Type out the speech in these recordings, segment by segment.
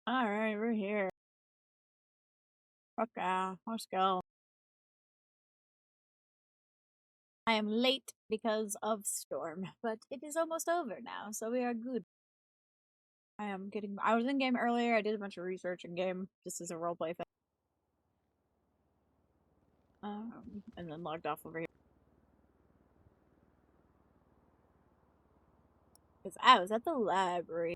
Alright, we're here. Okay, let's go. I am late because of storm, but it is almost over now, so we are good. I was in game earlier, I did a bunch of research in game, just as a roleplay thing. And then logged off over here. Because I was at the library.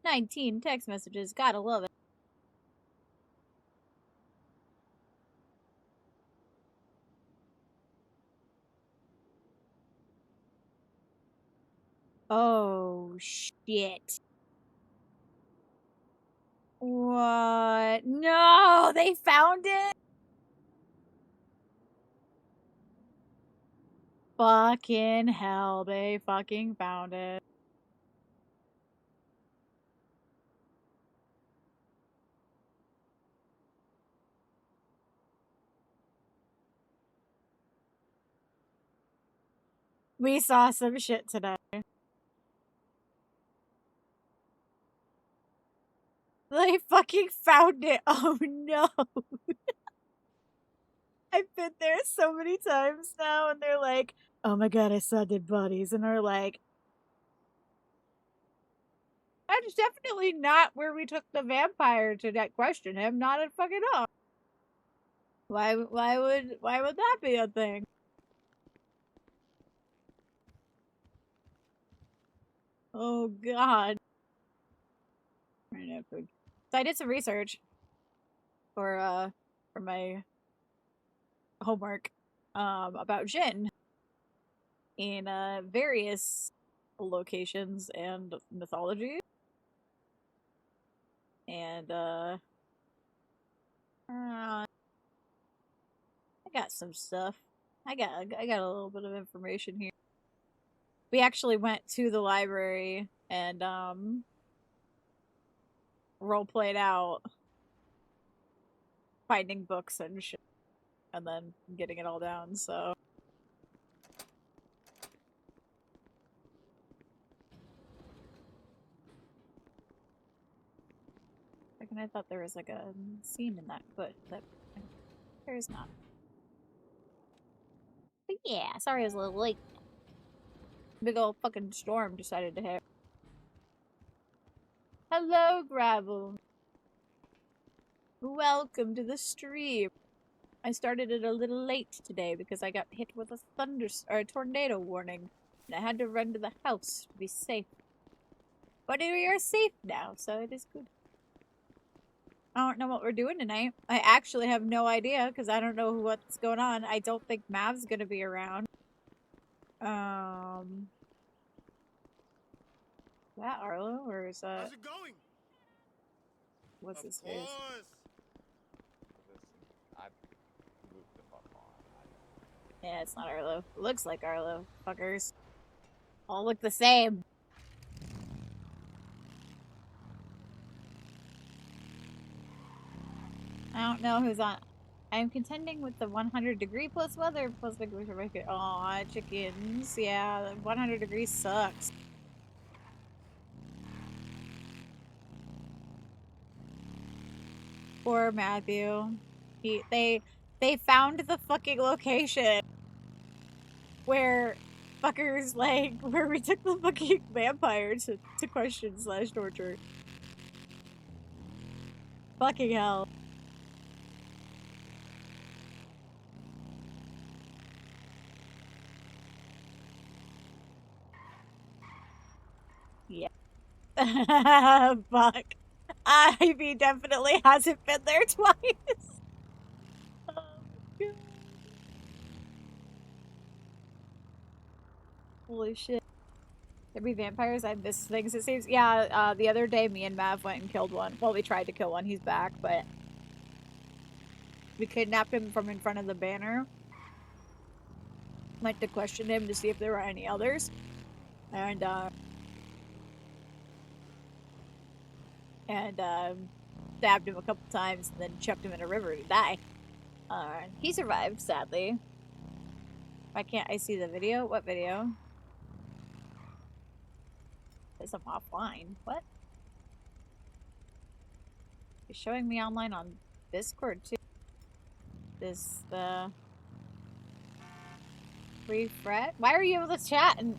19 text messages, gotta love it. Oh, shit. What? No, they found it? Fucking hell, they fucking found it. We saw some shit today. They fucking found it. Oh no. I've been there so many times now, and they're like, oh my god, I saw dead bodies. And they're like, that's definitely not where we took the vampire to question him. Not at fucking all. Why would that be a thing? Oh god. So I did some research for my homework about Jin in various locations and mythology. And I got some stuff. I got a little bit of information here. We actually went to the library and role played out finding books and shit, and then getting it all down. So I thought there was like a scene in that, but there is not. But yeah, sorry I was a little late. Big old fucking storm decided to hit. Hello, Gravel. Welcome to the stream. I started it a little late today because I got hit with a tornado warning, and I had to run to the house to be safe. But we are safe now, so it is good. I don't know what we're doing tonight. I actually have no idea because I don't know what's going on. I don't think Mav's gonna be around. Is that Arlo or is that? How's it going? What's Of his face? course. Listen, I moved the fuck on. Yeah, it's not Arlo. It looks like Arlo. Fuckers. All look the same. I don't know who's on. I am contending with the 100-degree plus weather plus Aw, chickens. Yeah, 100 degrees sucks. Poor Matthew. They found the fucking location where fuckers like where we took the fucking vampire to question / torture. Fucking hell. Yeah. Fuck. Ivy definitely hasn't been there twice. Oh, God. Holy shit. There be vampires? I miss things, it seems. Yeah, the other day me and Mav went and killed one. Well, we tried to kill one. He's back, but we kidnapped him from in front of the banner. Went to question him to see if there were any others. And stabbed him a couple times and then chucked him in a river to die. He survived, sadly. Why can't I see the video? What video? Says I'm offline. What? It's showing me online on Discord too. This the refresh. Why are you able to chat and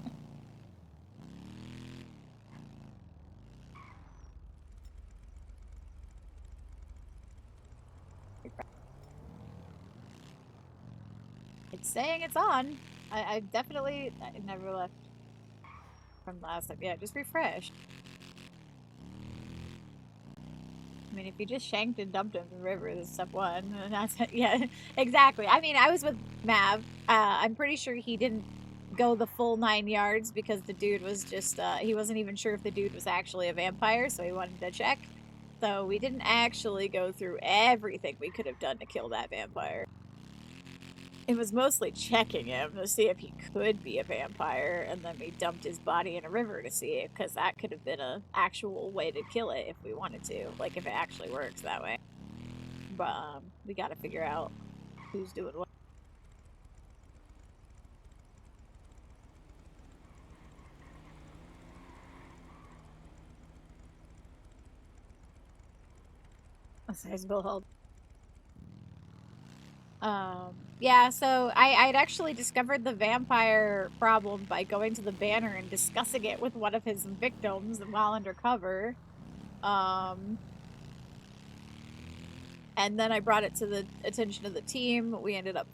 it's saying it's on. I definitely I never left from last time. Yeah, just refresh. I mean, if you just shanked and dumped him in the river, that's step one. And that's yeah, exactly. I mean, I was with Mav. I'm pretty sure he didn't go the full 9 yards because the dude was just he wasn't even sure if the dude was actually a vampire, so he wanted to check. So we didn't actually go through everything we could have done to kill that vampire. It was mostly checking him to see if he could be a vampire, and then we dumped his body in a river to see it, because that could have been an actual way to kill it if we wanted to, like if it actually works that way. But we gotta figure out who's doing what. Sizable help. Yeah, so I'd actually discovered the vampire problem by going to the banner and discussing it with one of his victims while undercover. And then I brought it to the attention of the team. We ended up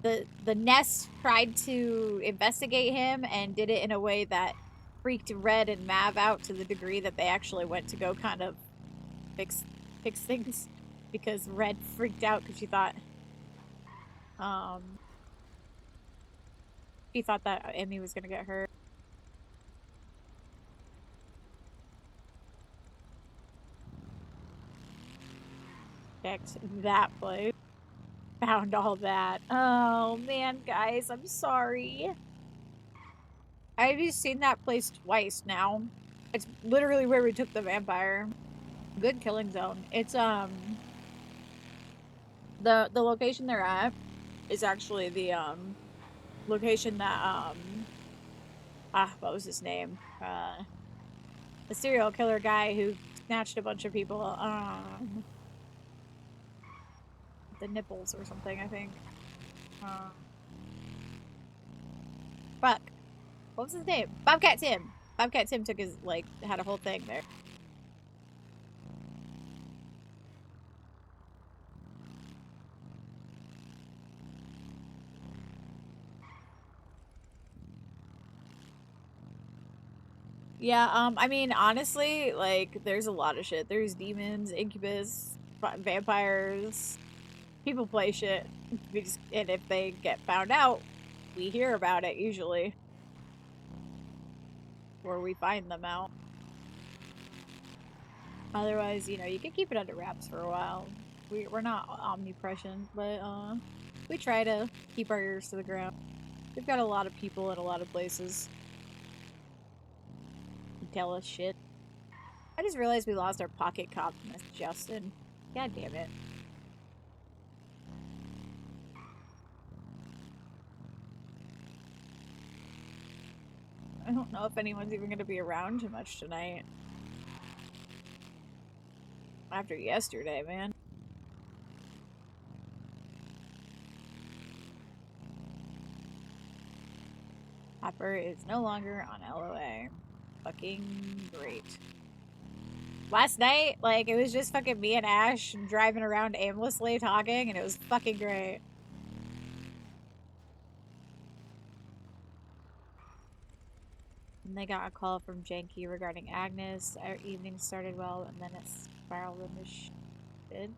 the Nest tried to investigate him and did it in a way that freaked Red and Mav out to the degree that they actually went to go kind of fix things, because Red freaked out because she thought that Emmy was gonna get hurt. Checked that place. Found all that. Oh man, guys, I'm sorry. I've seen that place twice now. It's literally where we took the vampire. Good killing zone. It's the location they're at is actually the location that what was his name? The serial killer guy who snatched a bunch of people the nipples or something, I think. Fuck. What was his name? Bobcat Tim. Bobcat Tim took his, like, had a whole thing there. Yeah, I mean, honestly, like, there's a lot of shit. There's demons, incubus, vampires, people play shit. And if they get found out, we hear about it, usually. Or we find them out. Otherwise, you know, you can keep it under wraps for a while. We're not omnipresent, but, we try to keep our ears to the ground. We've got a lot of people in a lot of places who tell us shit. I just realized we lost our pocket cop, Miss Justin. God damn it. I don't know if anyone's even going to be around too much tonight. After yesterday, man. Hopper is no longer on LOA. Fucking great. Last night, like, it was just fucking me and Ash driving around aimlessly talking, and it was fucking great. And they got a call from Janky regarding Agnes. Our evening started well, and then it spiraled into shit.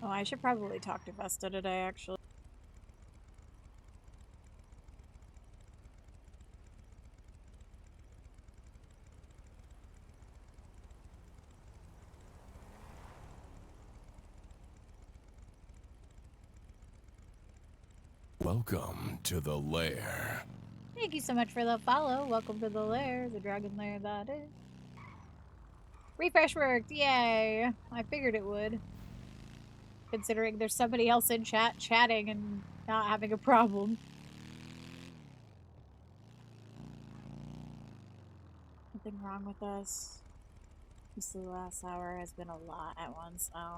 Oh, I should probably talk to Vesta today, actually. Welcome to the lair. Thank you so much for the follow. Welcome to the lair, the dragon lair that is. Refresh worked, yay! I figured it would. Considering there's somebody else in chat chatting and not having a problem. Nothing wrong with us. This last hour has been a lot at once. Oh.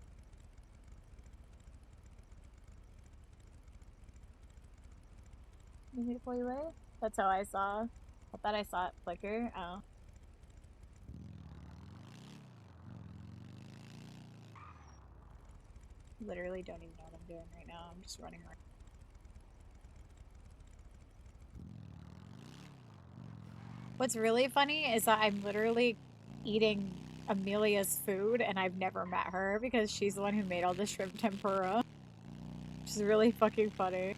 You need to pull you away? That's how I saw. I thought I saw it flicker. Oh. Literally don't even know what I'm doing right now. I'm just running around. What's really funny is that I'm literally eating Amelia's food and I've never met her because she's the one who made all the shrimp tempura. Which is really fucking funny.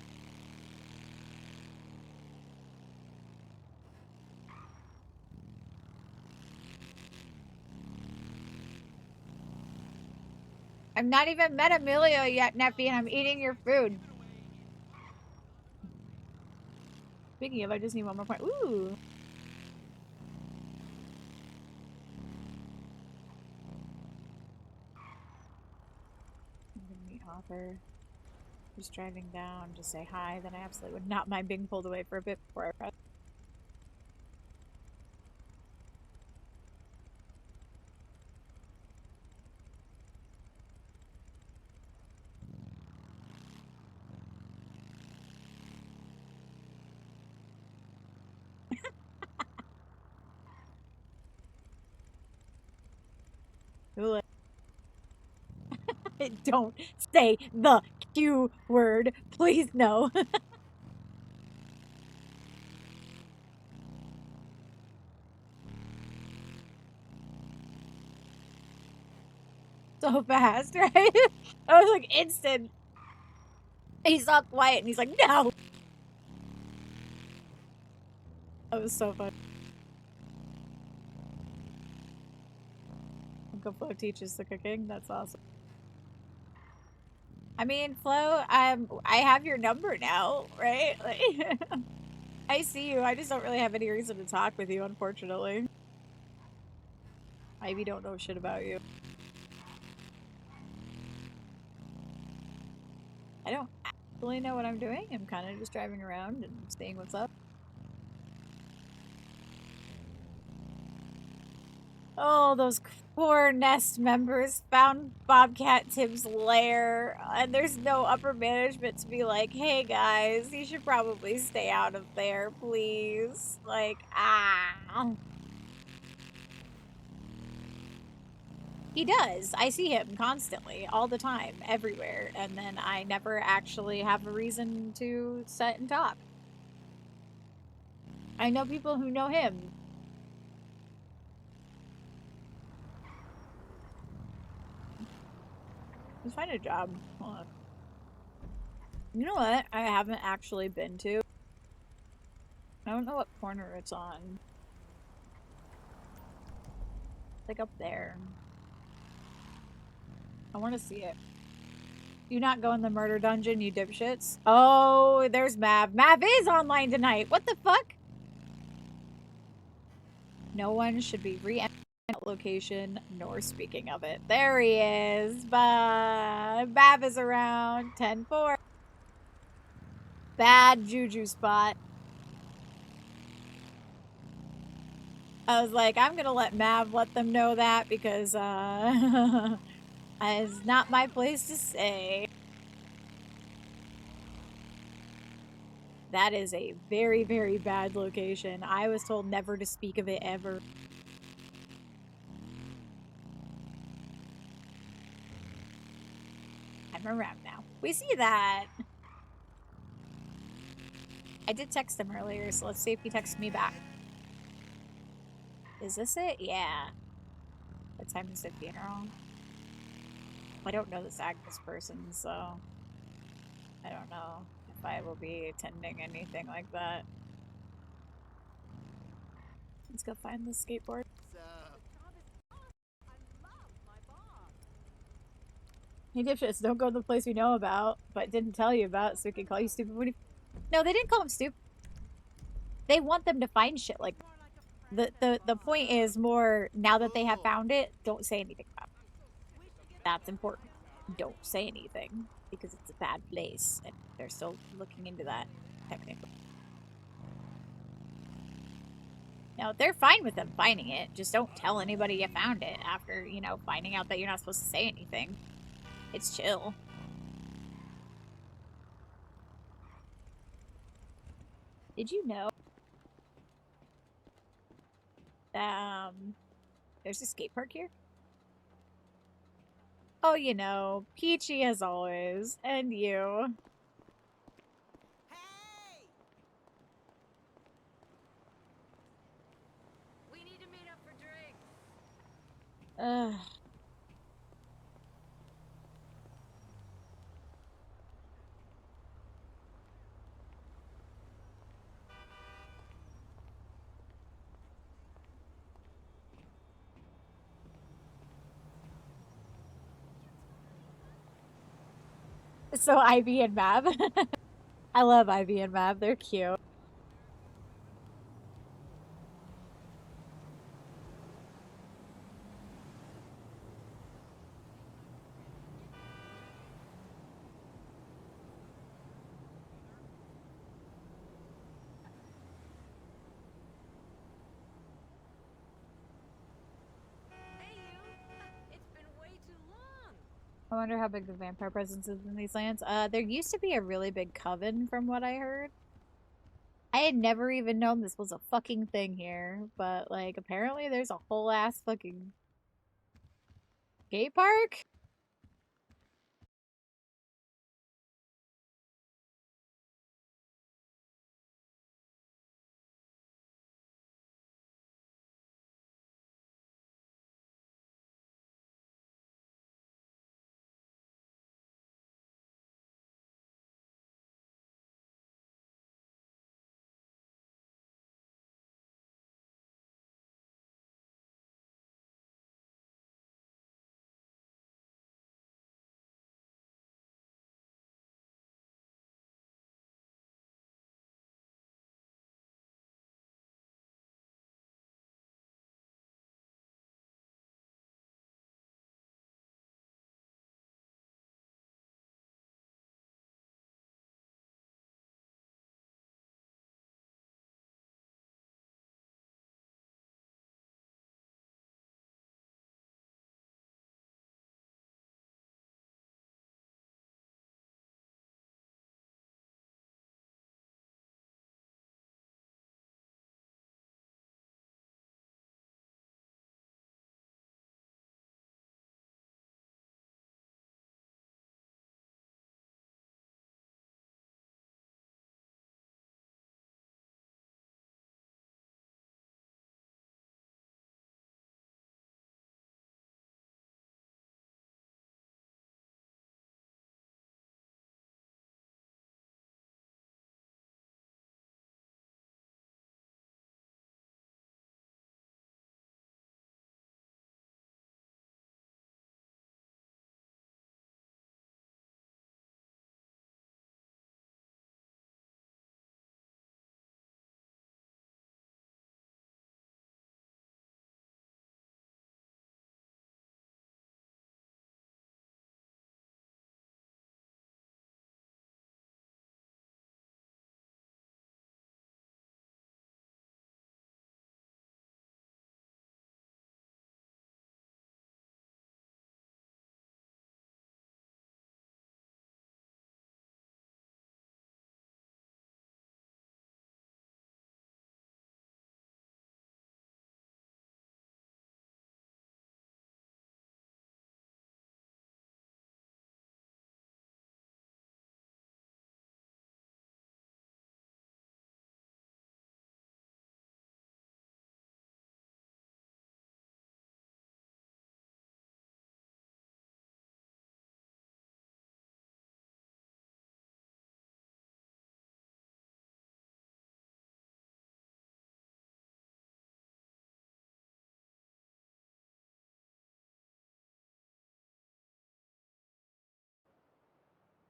I've not even met Amelia yet, Neffy, and I'm eating your food. Speaking of, I just need one more point. Ooh! I'm gonna meet Hopper. Just driving down to say hi, then I absolutely would not mind being pulled away for a bit before I press. Don't say the Q word. Please, no. So fast, right? I was like instant. He's all quiet and he's like, no! That was so fun. Uncle Flo teaches the cooking. That's awesome. I mean, Flo, I have your number now, right? Like, I see you. I just don't really have any reason to talk with you, unfortunately. I maybe don't know shit about you. I don't actually know what I'm doing. I'm kind of just driving around and seeing what's up. Oh, those poor Nest members found Bobcat Tim's lair, and there's no upper management to be like, hey guys, you should probably stay out of there, please. Like, ah. He does. I see him constantly, all the time, everywhere, and then I never actually have a reason to sit and talk. I know people who know him. Let's find a job. Hold on. You know what I haven't actually been to? I don't know what corner it's on. It's like up there. I want to see it. You not go in the murder dungeon, you dipshits? Oh, there's Mav. Mav is online tonight. What the fuck? No one should be re-entering that location nor speaking of it. There he is. Mav is around. 10-4. Bad juju spot. I was like, I'm gonna let Mav let them know that because it's not my place to say. That is a very, very bad location. I was told never to speak of it ever. I'm around now. We see that. I did text him earlier, so let's see if he texts me back. Is this it? Yeah. What time is the funeral? I don't know this Agnes person, so I don't know if I will be attending anything like that. Let's go find the skateboard. Hey dipshits, don't go to the place we know about, but didn't tell you about, so we can call you stupid when No, they didn't call him stupid. They want them to find shit like the point is more now that they have found it, don't say anything about it. That's important. Don't say anything because it's a bad place and they're still looking into that technically. Now they're fine with them finding it. Just don't tell anybody you found it after, you know, finding out that you're not supposed to say anything. It's chill. Did you know that there's a skate park here? Oh, you know, peachy as always. And you. Hey! We need to meet up for drinks. Ugh. So Ivy and Mav. I love Ivy and Mav. They're cute. Hey, you! It's been way too long. I wonder how big the vampire presence is in these lands. There used to be a really big coven from what I heard. I had never even known this was a fucking thing here, but like apparently there's a whole ass fucking skate park.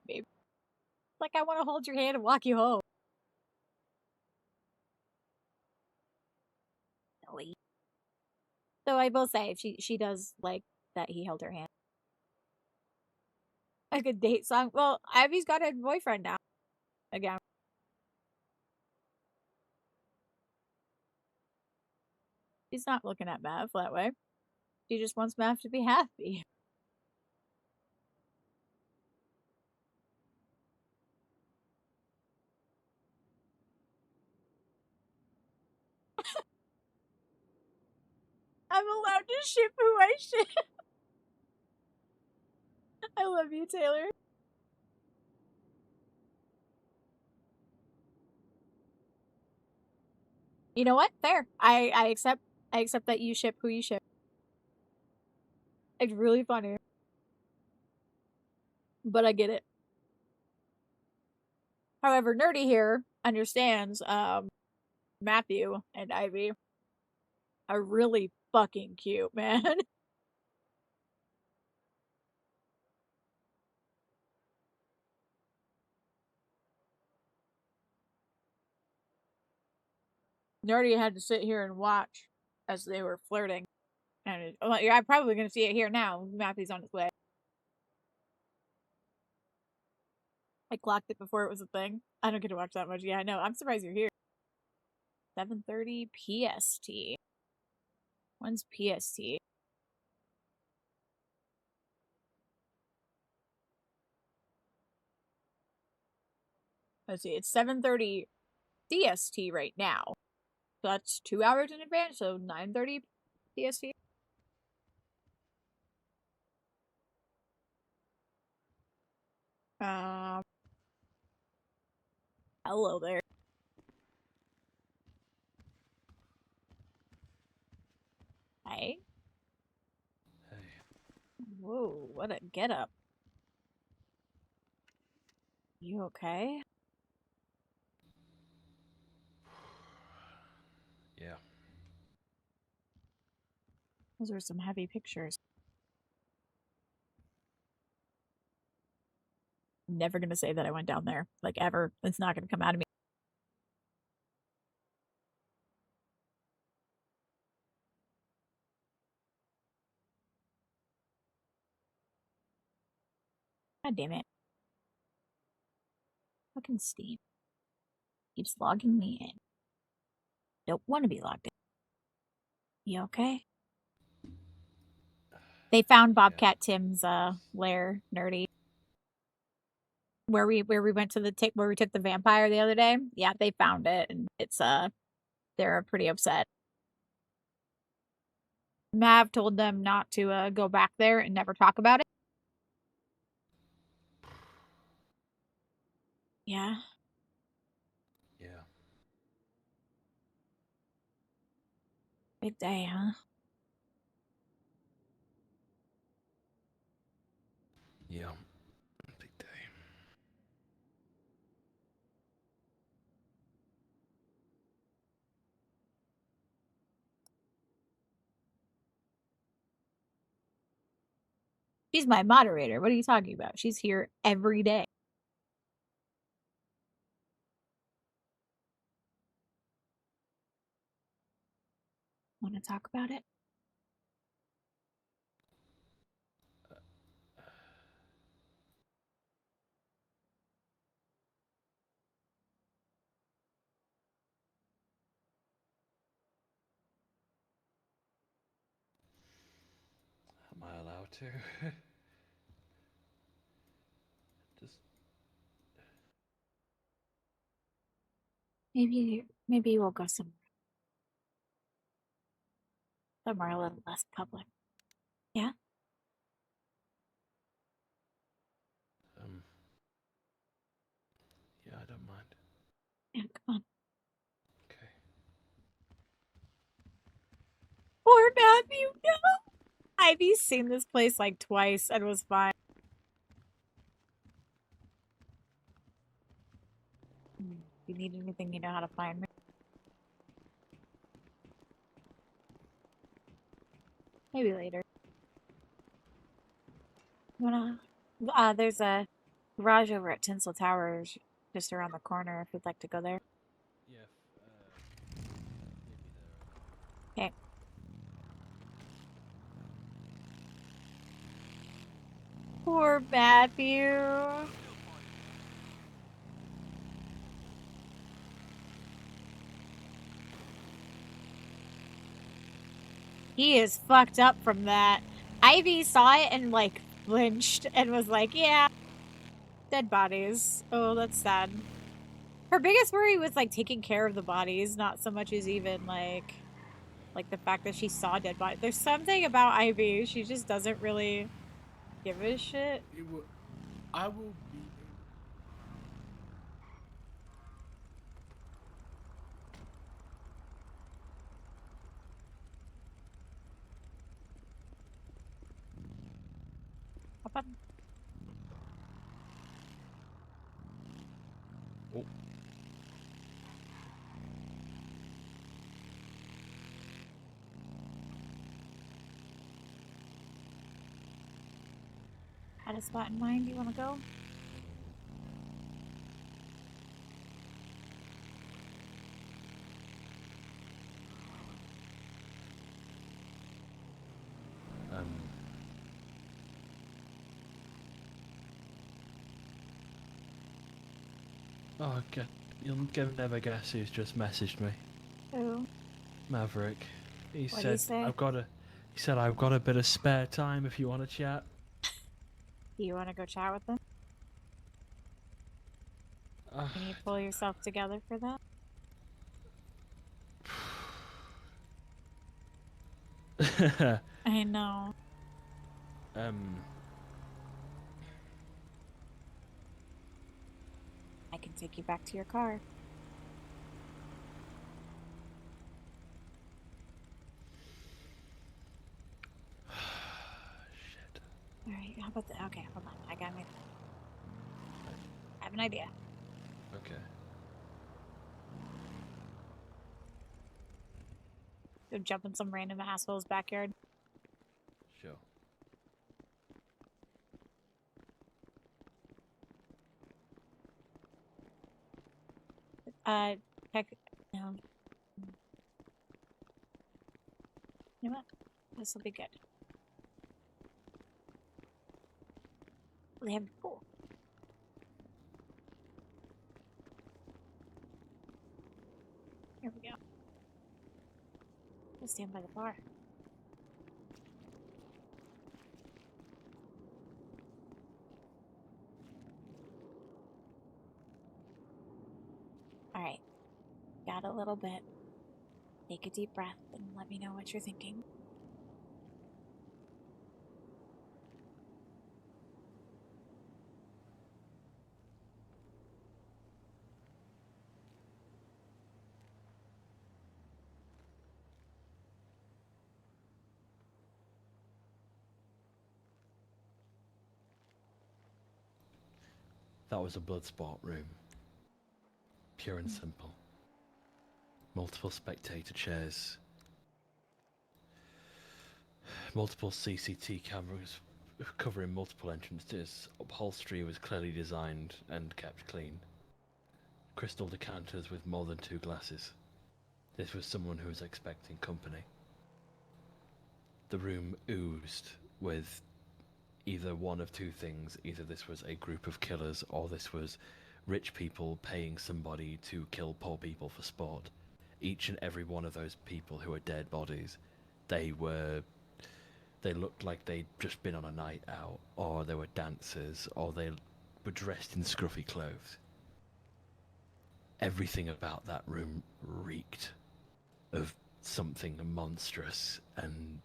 Babe. Like I want to hold your hand and walk you home. Though I will say, she does like that he held her hand. Like a date song. Well, Ivy's got a boyfriend now. Again. She's not looking at Mav that way. She just wants Mav to be happy. I'm allowed to ship who I ship. I love you, Taylor. You know what? Fair. I accept that you ship who you ship. It's really funny. But I get it. However, Nerdy here understands Matthew and Ivy are really fucking cute, man. Nerdy had to sit here and watch as they were flirting. And I'm probably going to see it here now. Matthew's on his way. I clocked it before it was a thing. I don't get to watch that much. Yeah, I know. I'm surprised you're here. 7:30 PST. When's PST? Let's see. It's 7:30 CST right now. So that's 2 hours in advance. So 9:30 CST. Hello there. Hey. Hey. Whoa, what a getup. You okay? Yeah. Those were some heavy pictures. I'm never gonna say that I went down there. Like, ever. It's not gonna come out of me. God damn it. Fucking Steam. Keeps logging me in. Don't want to be logged in. You okay? They found Bobcat Tim's lair, Nerdy. Where we went to where we took the vampire the other day. Yeah, they found it, and it's they're pretty upset. Mav told them not to go back there and never talk about it. Yeah. Yeah. Big day, huh? Yeah. Big day. She's my moderator. What are you talking about? She's here every day. Want to talk about it? Am I allowed to? Just Maybe we'll go somewhere a little less public. Yeah? yeah, I don't mind. Yeah, come on. Okay. Poor Matthew, no! Ivy's seen this place like twice and was fine. If you need anything, you know how to find me. Maybe later. There's a garage over at Tinsel Towers just around the corner if you'd like to go there. Yeah. Maybe there. Okay. Poor Matthew. He is fucked up from that. Ivy saw it and, like, flinched and was like, yeah, dead bodies. Oh, that's sad. Her biggest worry was, like, taking care of the bodies, not so much as even, like the fact that she saw dead bodies. There's something about Ivy. She just doesn't really give a shit. I will be. Hop on. Oh. Had a spot in mind. You want to go? Oh, you'll never guess who's just messaged me. Who? Maverick. He What'd he said say? He said I've got a bit of spare time if you want to chat. Do you want to go chat with them? Can you pull yourself together for that? I know. I can take you back to your car. Shit. Alright, how about that? Okay, hold on. I have an idea. Okay. Go jump in some random asshole's backyard. Sure. Heck, no. You know what? This will be good. They have a pool. Here we go. We'll stand by the bar. Alright. Got a little bit. Take a deep breath and let me know what you're thinking. That was a blood sport room. Pure and simple. Multiple spectator chairs. Multiple CCT cameras covering multiple entrances. Upholstery was clearly designed and kept clean. Crystal decanters with more than 2 glasses. This was someone who was expecting company. The room oozed with either one of 2 things. Either this was a group of killers, or this was rich people paying somebody to kill poor people for sport. Each and every one of those people who were dead bodies, they looked like they'd just been on a night out, or they were dancers, or they were dressed in scruffy clothes. Everything about that room reeked of something monstrous, and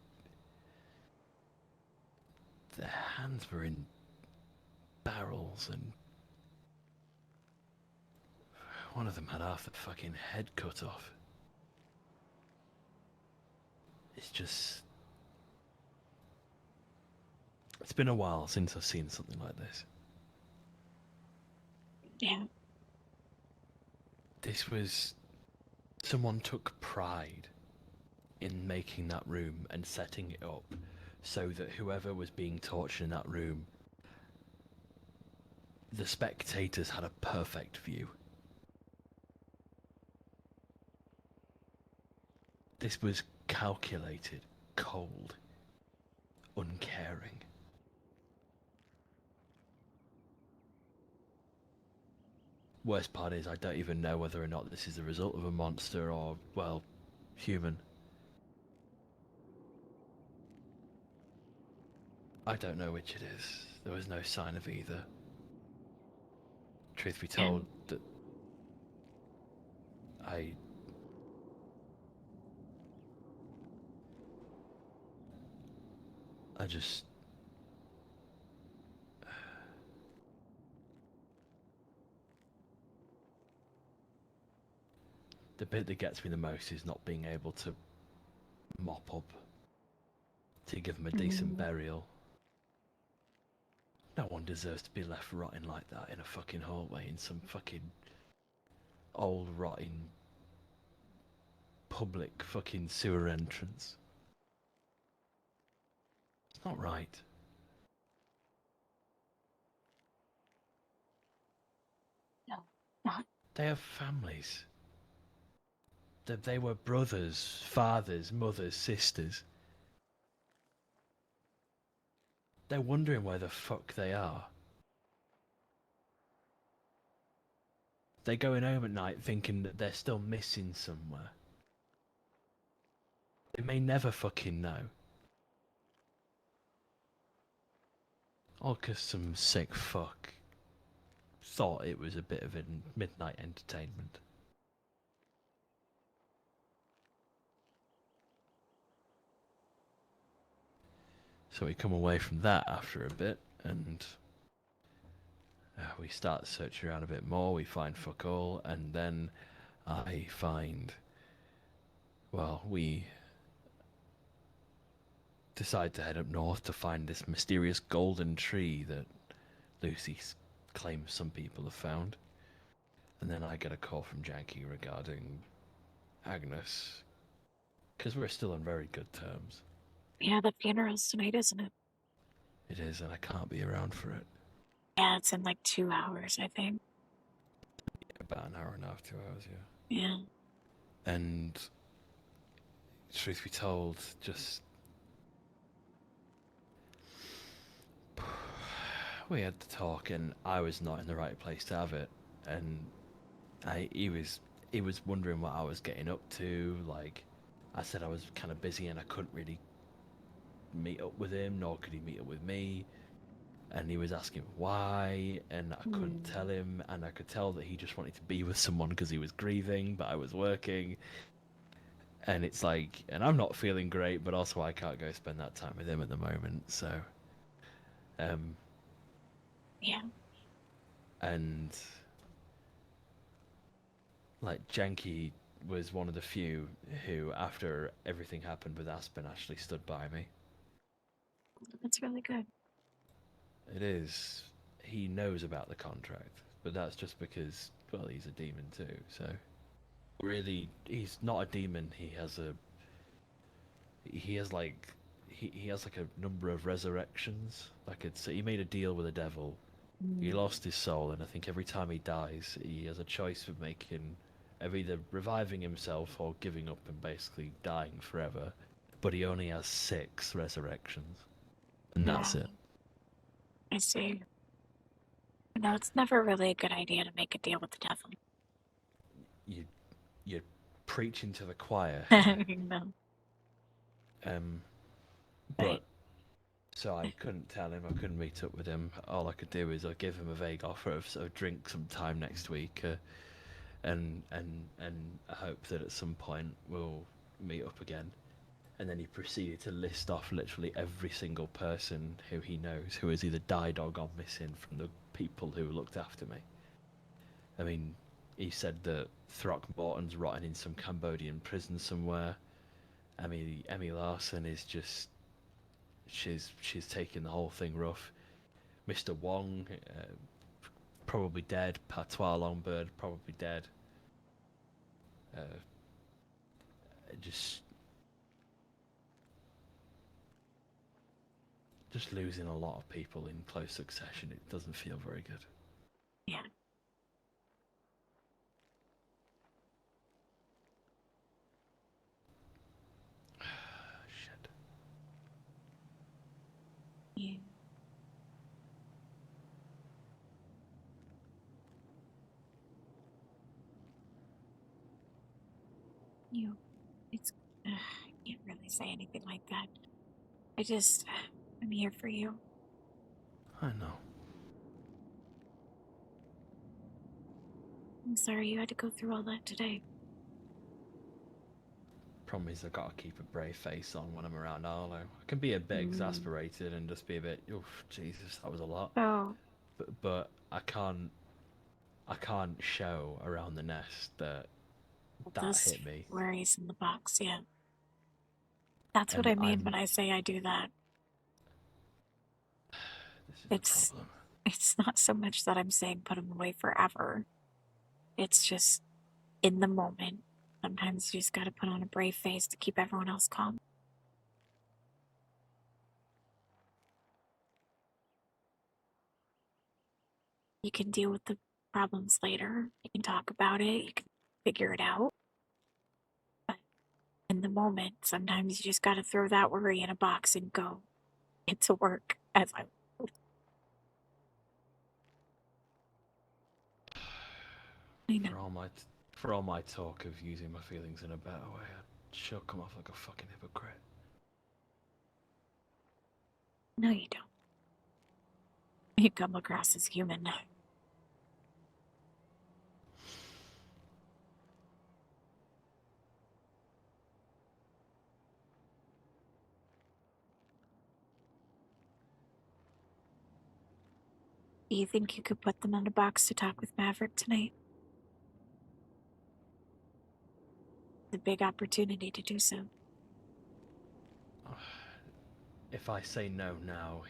their hands were in barrels, and one of them had half the fucking head cut off. It's been a while since I've seen something like this. Yeah. Someone took pride in making that room and setting it up so that whoever was being tortured in that room, the spectators had a perfect view. This was calculated, cold, uncaring. worst part is I don't even know whether or not this is the result of a monster or, well, human. I don't know which it is. There was no sign of either. Truth be told, that I just... The bit that gets me the most is not being able to mop up, to give them a decent burial. No one deserves to be left rotting like that in a fucking hallway in some fucking old rotting public fucking sewer entrance. It's not right. No, not. They have families. They were brothers, fathers, mothers, sisters. They're wondering where the fuck they are. They're going home at night thinking that they're still missing somewhere. They may never fucking know. All 'cause some sick fuck thought it was a bit of a midnight entertainment. So we come away from that after a bit, and we start searching around a bit more. We find fuck all, and then I find... Well, we decide to head up north to find this mysterious golden tree that Lucy claims some people have found. And then I get a call from Janky regarding Agnes, because we're still on very good terms. Yeah, the funeral's tonight, isn't it? It is, and I can't be around for it. Yeah, it's in like 2 hours, I think. About an hour and a half, 2 hours, yeah. Yeah. And truth be told, just... We had to talk, and I was not in the right place to have it. And he was wondering what I was getting up to. Like, I said I was kind of busy and I couldn't really meet up with him, nor could he meet up with me. And he was asking why, and I couldn't tell him, and I could tell that he just wanted to be with someone because he was grieving, but I was working. And it's like, and I'm not feeling great, but also I can't go spend that time with him at the moment, so... Yeah. And... Like, Janky was one of the few who, after everything happened with Aspen, actually stood by me. That's really good. It is. He knows about the contract, but that's just because, well, he's a demon too, so... Really, he's not a demon, he has like a number of resurrections. Like, it's, he made a deal with the devil. He lost his soul, and I think every time he dies, he has a choice of either reviving himself or giving up and basically dying forever. But he only has 6 resurrections, and that's it. I see. No, it's never really a good idea to make a deal with the devil. You're preaching to the choir. No. But Right. so I couldn't tell him, I couldn't meet up with him. All I could do is I give him a vague offer of sort of drink sometime next week, and I hope that at some point we'll meet up again. And then he proceeded to list off literally every single person who he knows who has either died or gone missing from the people who looked after me. I mean, he said that Throckmorton's rotting in some Cambodian prison somewhere. I mean, Emmy Larson is just... She's taking the whole thing rough. Mr. Wong, probably dead. Patois Longbird, probably dead. Just losing a lot of people in close succession. It doesn't feel very good. Yeah. Shit. Yeah. you. It's. I can't really say anything like that. I'm here for you. I know. I'm sorry you had to go through all that today. Problem is, I gotta keep a brave face on when I'm around Arlo. I can be a bit exasperated and just be a bit, oof, Jesus, that was a lot. Oh, But I can't show around the nest that those hit me. worries in the box, yeah. That's what And I mean when I say I do that. This is It's the problem. it's not so much that I'm saying put them away forever. It's just in the moment. Sometimes you just gotta put on a brave face to keep everyone else calm. You can deal with the problems later. You can talk about it. You can figure it out. But in the moment, sometimes you just gotta throw that worry in a box and go. Get to work as I know. For all my talk of using my feelings in a better way, I'd sure come off like a fucking hypocrite. No, you don't. You come across as human. Do you think you could put them in a box to talk with Maverick tonight? The big opportunity to do so. If I say no now,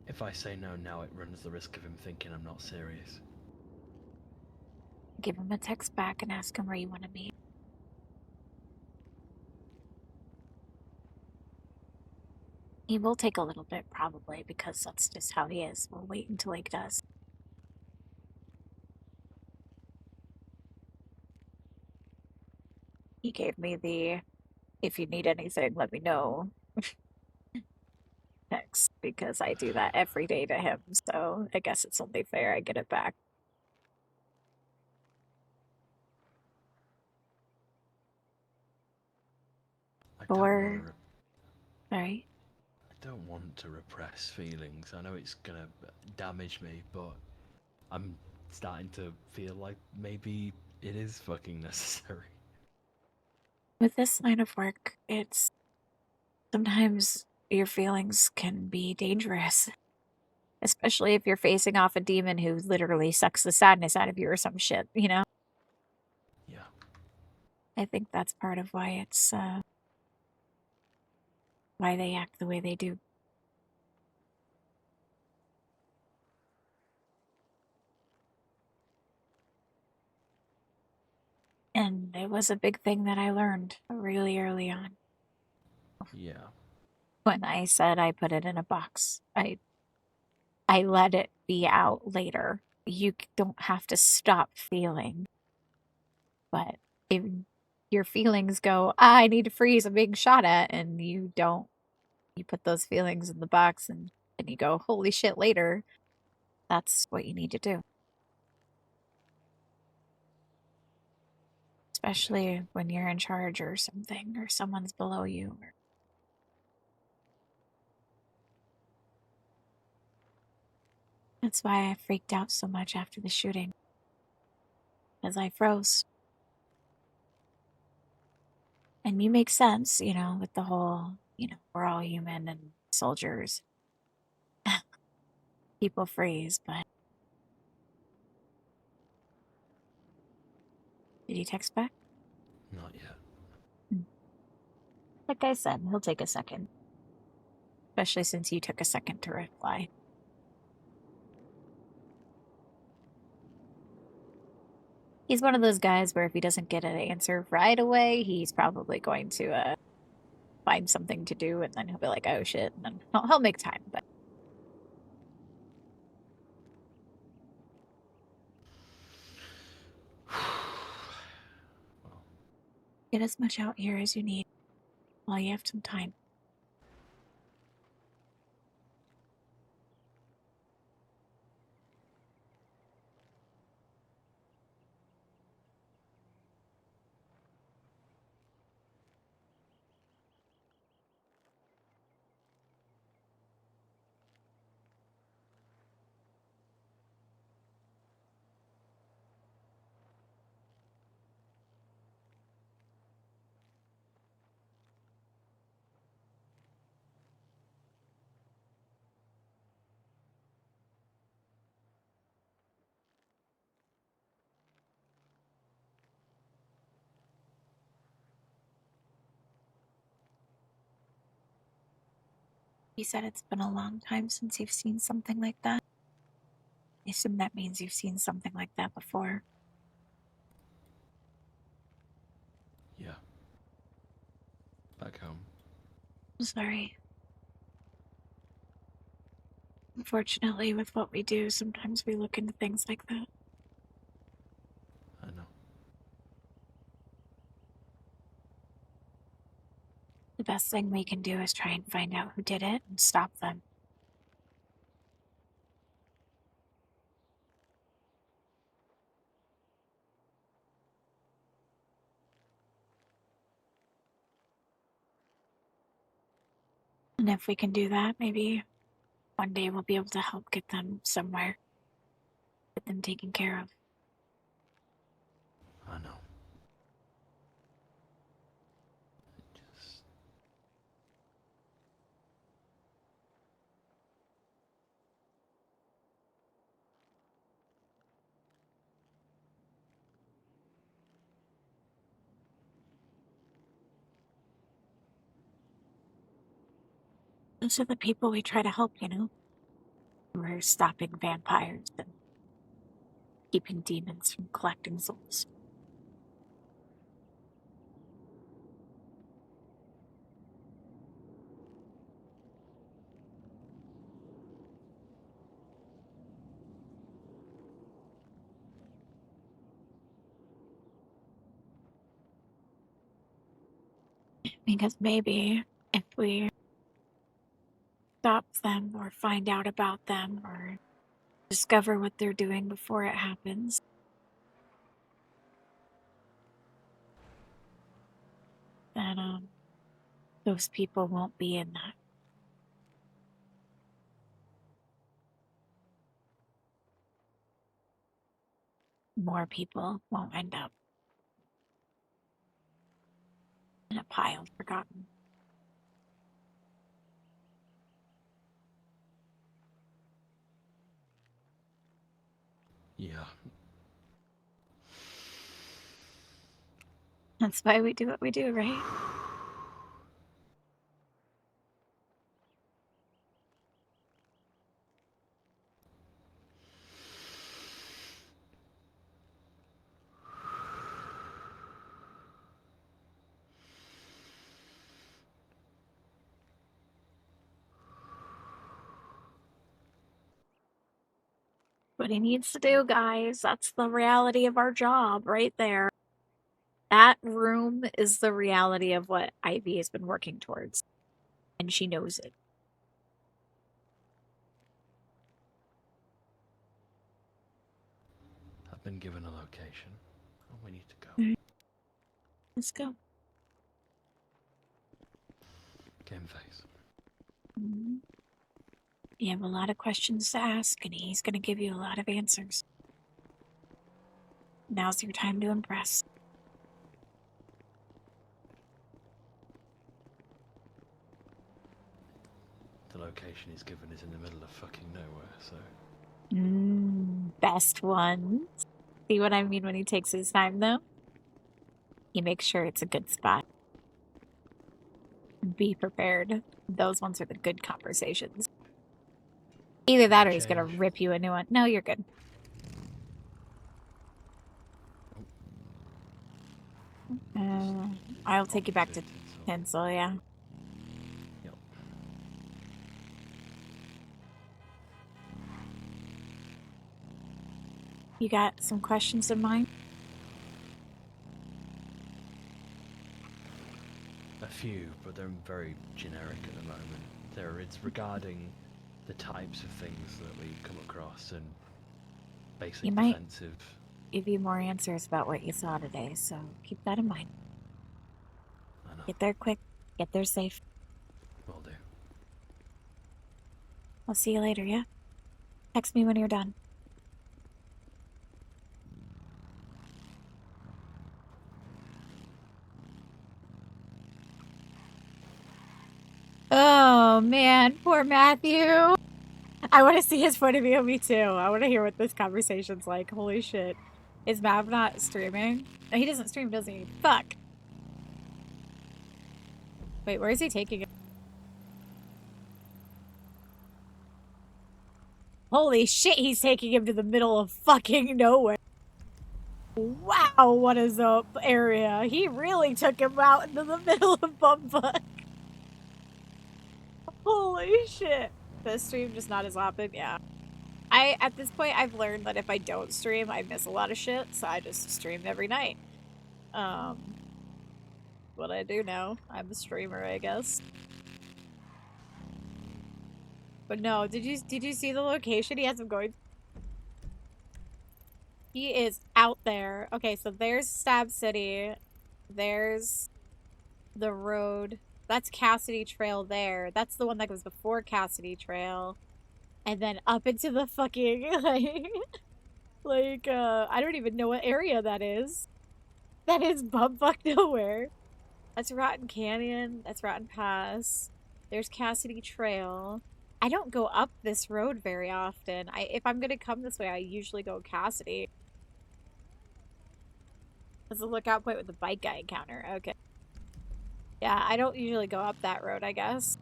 If I say no now, it runs the risk of him thinking I'm not serious. Give him a text back and ask him where you want to meet. He will take a little bit, probably, because that's just how he is. We'll wait until he does. He gave me the, if you need anything, let me know, text, because I do that every day to him, so I guess it's only fair I get it back. I don't Or, wanna sorry? I don't want to repress feelings. I know it's gonna damage me, but I'm starting to feel like maybe it is fucking necessary. With this line of work, it's sometimes your feelings can be dangerous. Especially if you're facing off a demon who literally sucks the sadness out of you or some shit, you know? Yeah. I think that's part of why it's, why they act the way they do. And it was a big thing that I learned really early on. Yeah. When I said I put it in a box, I let it be out later. You don't have to stop feeling. But if your feelings go, I need to freeze, I'm being shot at, and you don't, you put those feelings in the box and you go, holy shit, later, that's what you need to do. Especially when you're in charge or something, or someone's below you. That's why I freaked out so much after the shooting. Because I froze. And you make sense, you know, with the whole, you know, we're all human and soldiers. People freeze, but. Did he text back? Not yet. Like I said, he'll take a second. Especially since you took a second to reply. He's one of those guys where if he doesn't get an answer right away, he's probably going to find something to do, and then he'll be like, oh shit, and then he'll make time, but. Get as much out here as you need while you have some time. You said it's been a long time since you've seen something like that. I assume that means you've seen something like that before. Yeah. Back home. I'm sorry. Unfortunately, with what we do, sometimes we look into things like that. I know. The best thing we can do is try and find out who did it and stop them. And if we can do that, maybe one day we'll be able to help get them somewhere. Get them taken care of. I know. Just... Those are the people we try to help, you know? We're stopping vampires and keeping demons from collecting souls. Because maybe if we stop them or find out about them or discover what they're doing before it happens, then those people won't be in that. More people won't end up in a pile forgotten. Yeah. That's why we do what we do, right? What he needs to do, guys, that's the reality of our job right there. That room is the reality of what Ivy has been working towards. And she knows it. I've been given a location. Oh, we need to go. Alright. Let's go. Game face. Mhm. You have a lot of questions to ask, and he's going to give you a lot of answers. Now's your time to impress. The location he's given is in the middle of fucking nowhere, so... Best ones. See what I mean when he takes his time, though? He makes sure it's a good spot. Be prepared. Those ones are the good conversations. Either that or he's gonna Change. rip you a new one. No, you're good. I'll take you back to Tinsel, yeah. Yep. You got some questions in mind? A few, but they're very generic at the moment. It's regarding the types of things that we come across and basic You might- defensive... Give you more answers about what you saw today, so keep that in mind. I know. Get there quick, get there safe. Will do. I'll see you later, yeah? Text me when you're done. Oh man, poor Matthew. I want to see his point of view. Me too. I want to hear what this conversation's like. Holy shit. Is Mav not streaming? No, he doesn't stream, does he? Fuck. Wait, where is he taking it? Holy shit, he's taking him to the middle of fucking nowhere. Wow, what is up area? He really took him out into the middle of Bumfuck. Holy shit. The stream just not as often, yeah. At this point, I've learned that if I don't stream, I miss a lot of shit, so I just stream every night. What I do now. I'm a streamer, I guess. But no, did you see the location he has him going? He is out there. Okay, so there's Stab City. There's the road. That's Cassidy Trail there. That's the one that goes before Cassidy Trail. And then up into the fucking, I don't even know what area that is. That is bumfuck nowhere. That's Rotten Canyon. That's Rotten Pass. There's Cassidy Trail. I don't go up this road very often. If I'm gonna come this way, I usually go Cassidy. There's a lookout point with the bike guy encounter. Okay. Yeah, I don't usually go up that road, I guess.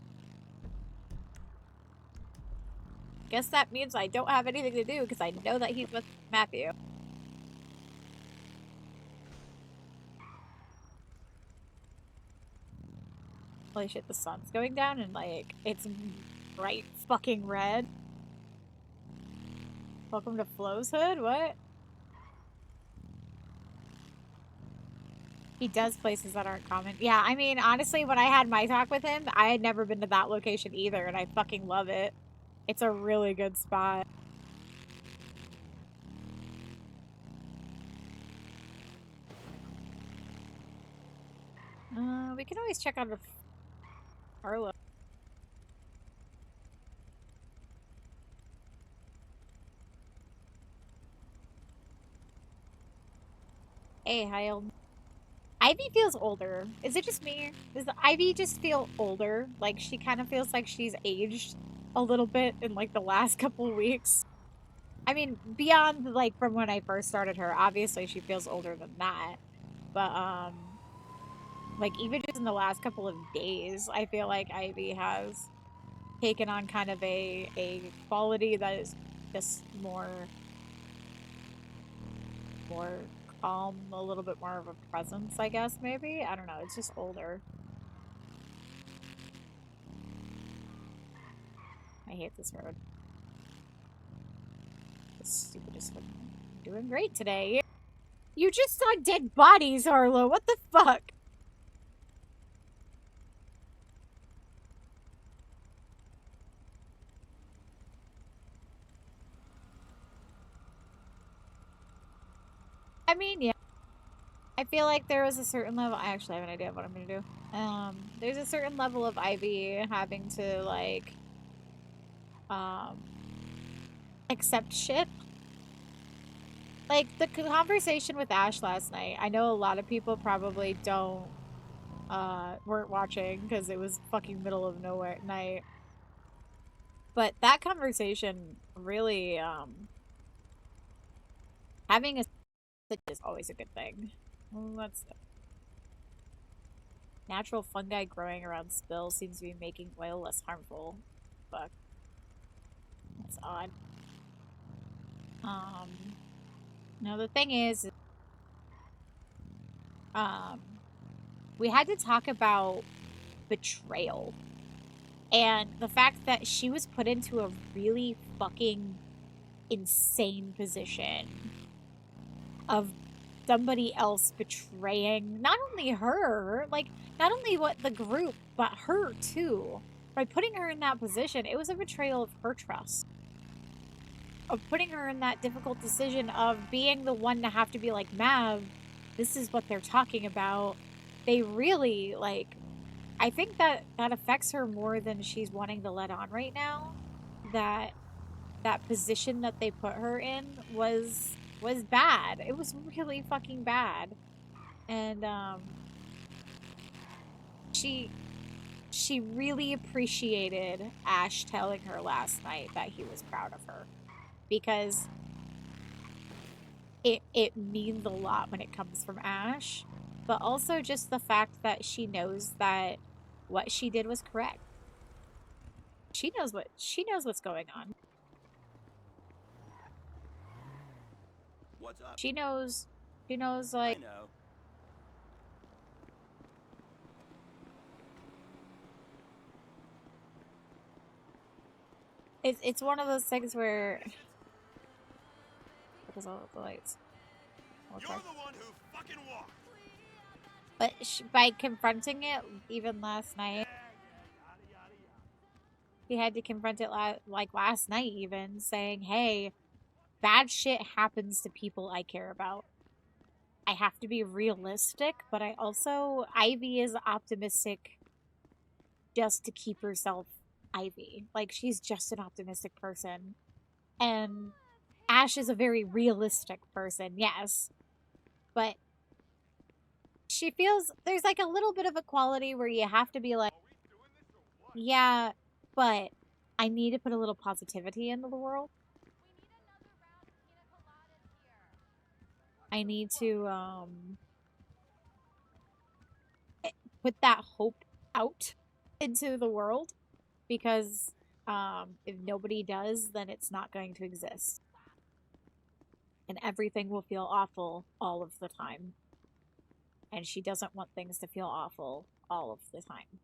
Guess that means I don't have anything to do because I know that he's with Matthew. Holy shit, the sun's going down and, like, it's bright fucking red. Welcome to Flo's Hood? What? He does places that aren't common. Yeah, I mean, honestly, when I had my talk with him, I had never been to that location either, and I fucking love it. It's a really good spot. We can always check on the Arlo. Hey, Hyle. Ivy feels older. Is it just me? Does Ivy just feel older? Like, she kind of feels like she's aged a little bit in, like, the last couple of weeks. I mean, beyond, like, from when I first started her, obviously she feels older than that. But, like, even just in the last couple of days, I feel like Ivy has taken on kind of a quality that is just more calm, a little bit more of a presence, I guess, maybe? I don't know, it's just older. I hate this road. It's stupidest one. Doing great today. You just saw dead bodies, Harlow. What the fuck? I mean, yeah. I feel like there was a certain level. I actually have an idea of what I'm gonna do. There's a certain level of Ivy having to, like, accept shit. Like, the conversation with Ash last night, I know a lot of people probably weren't watching because it was fucking middle of nowhere at night. But that conversation really, having a is always a good thing. Let's natural fungi growing around spill seems to be making oil less harmful. Fuck. That's odd. No, the thing is, we had to talk about betrayal. And the fact that she was put into a really fucking insane position of somebody else betraying not only her, like, not only what the group, but her too. By putting her in that position, it was a betrayal of her trust. Of putting her in that difficult decision of being the one to have to be like, Mav, this is what they're talking about. They really, like, I think that affects her more than she's wanting to let on right now. That position that they put her in was bad. It was really fucking bad. And she really appreciated Ash telling her last night that he was proud of her, because it means a lot when it comes from Ash, but also just the fact that she knows that what she did was correct. She knows what's going on. What's up? She knows, I like, know. it's one of those things where, because all of the lights. You're the one who fucking walked. But by confronting it, even last night, he had to confront it like last night, even saying, "Hey, bad shit happens to people I care about. I have to be realistic, but I also Ivy is optimistic just to keep herself Ivy. Like she's just an optimistic person, and Ash is a very realistic person, yes, but." She feels there's like a little bit of a quality where you have to be like, yeah, but I need to put a little positivity into the world. I need to put that hope out into the world because if nobody does, then it's not going to exist. And everything will feel awful all of the time. And she doesn't want things to feel awful all of the time.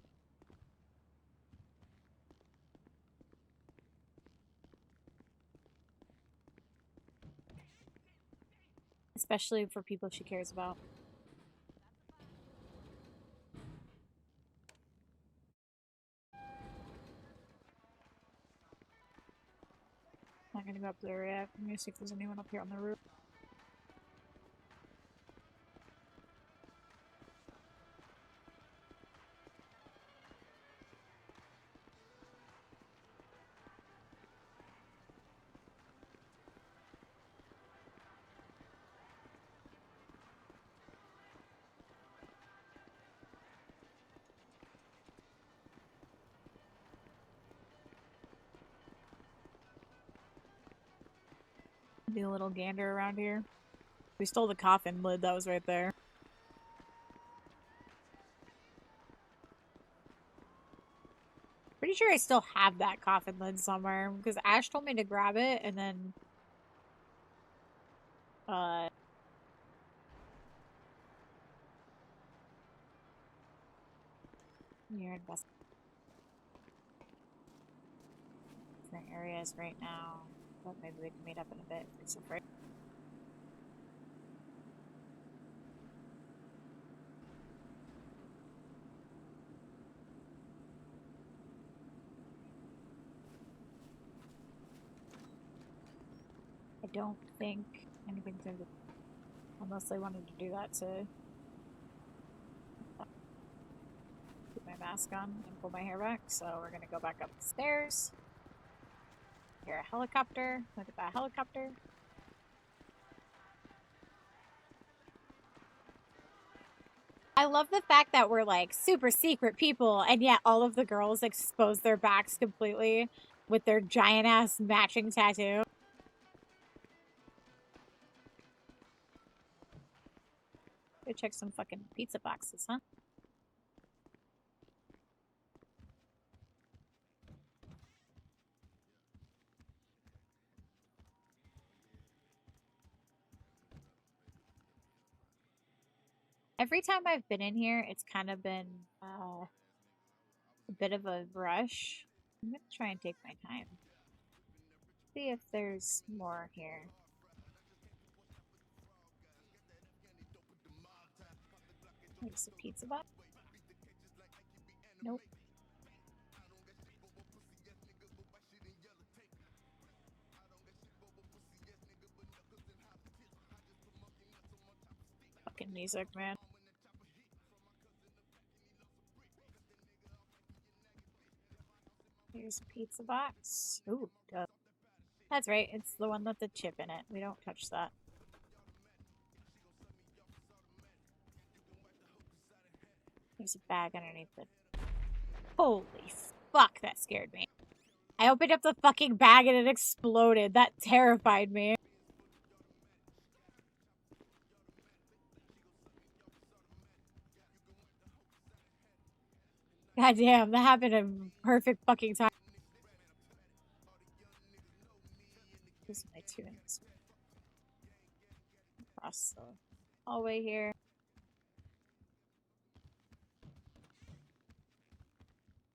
Especially for people she cares about. I'm not gonna go up there yet. I'm gonna see if there's anyone up here on the roof. Do a little gander around here. We stole the coffin lid that was right there. Pretty sure I still have that coffin lid somewhere because Ash told me to grab it and then you're in different areas right now. But maybe we can meet up in a bit. It's afraid. I don't think anything's gonna be, unless they wanted to do that to put my mask on and pull my hair back. So we're gonna go back up the stairs. Hear a helicopter. Look at that helicopter. I love the fact that we're like super secret people, and yet all of the girls expose their backs completely with their giant ass matching tattoo. Go check some fucking pizza boxes, huh? Every time I've been in here, it's kind of been a bit of a rush. I'm gonna try and take my time. See if there's more here. There's a pizza box. Nope. Fucking music, man. Here's a pizza box. Ooh, duh. That's right, it's the one with the chip in it. We don't touch that. There's a bag underneath it. Holy fuck, that scared me. I opened up the fucking bag and it exploded. That terrified me. God damn, that happened in perfect fucking time. There's my 2 in this one. across the hallway here.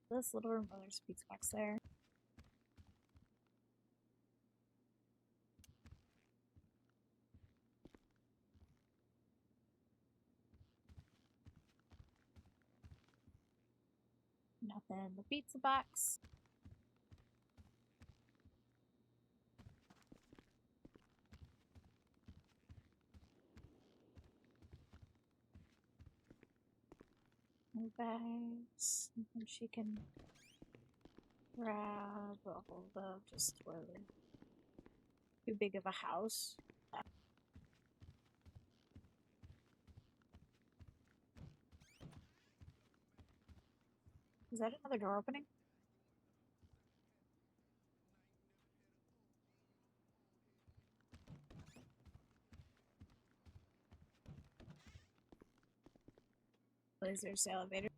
This little room, oh, there's pizza box there. Nothing in the pizza box. No bags. Nothing she can grab a hold of. Just really too big of a house. Is that another door opening? What is there's the elevator?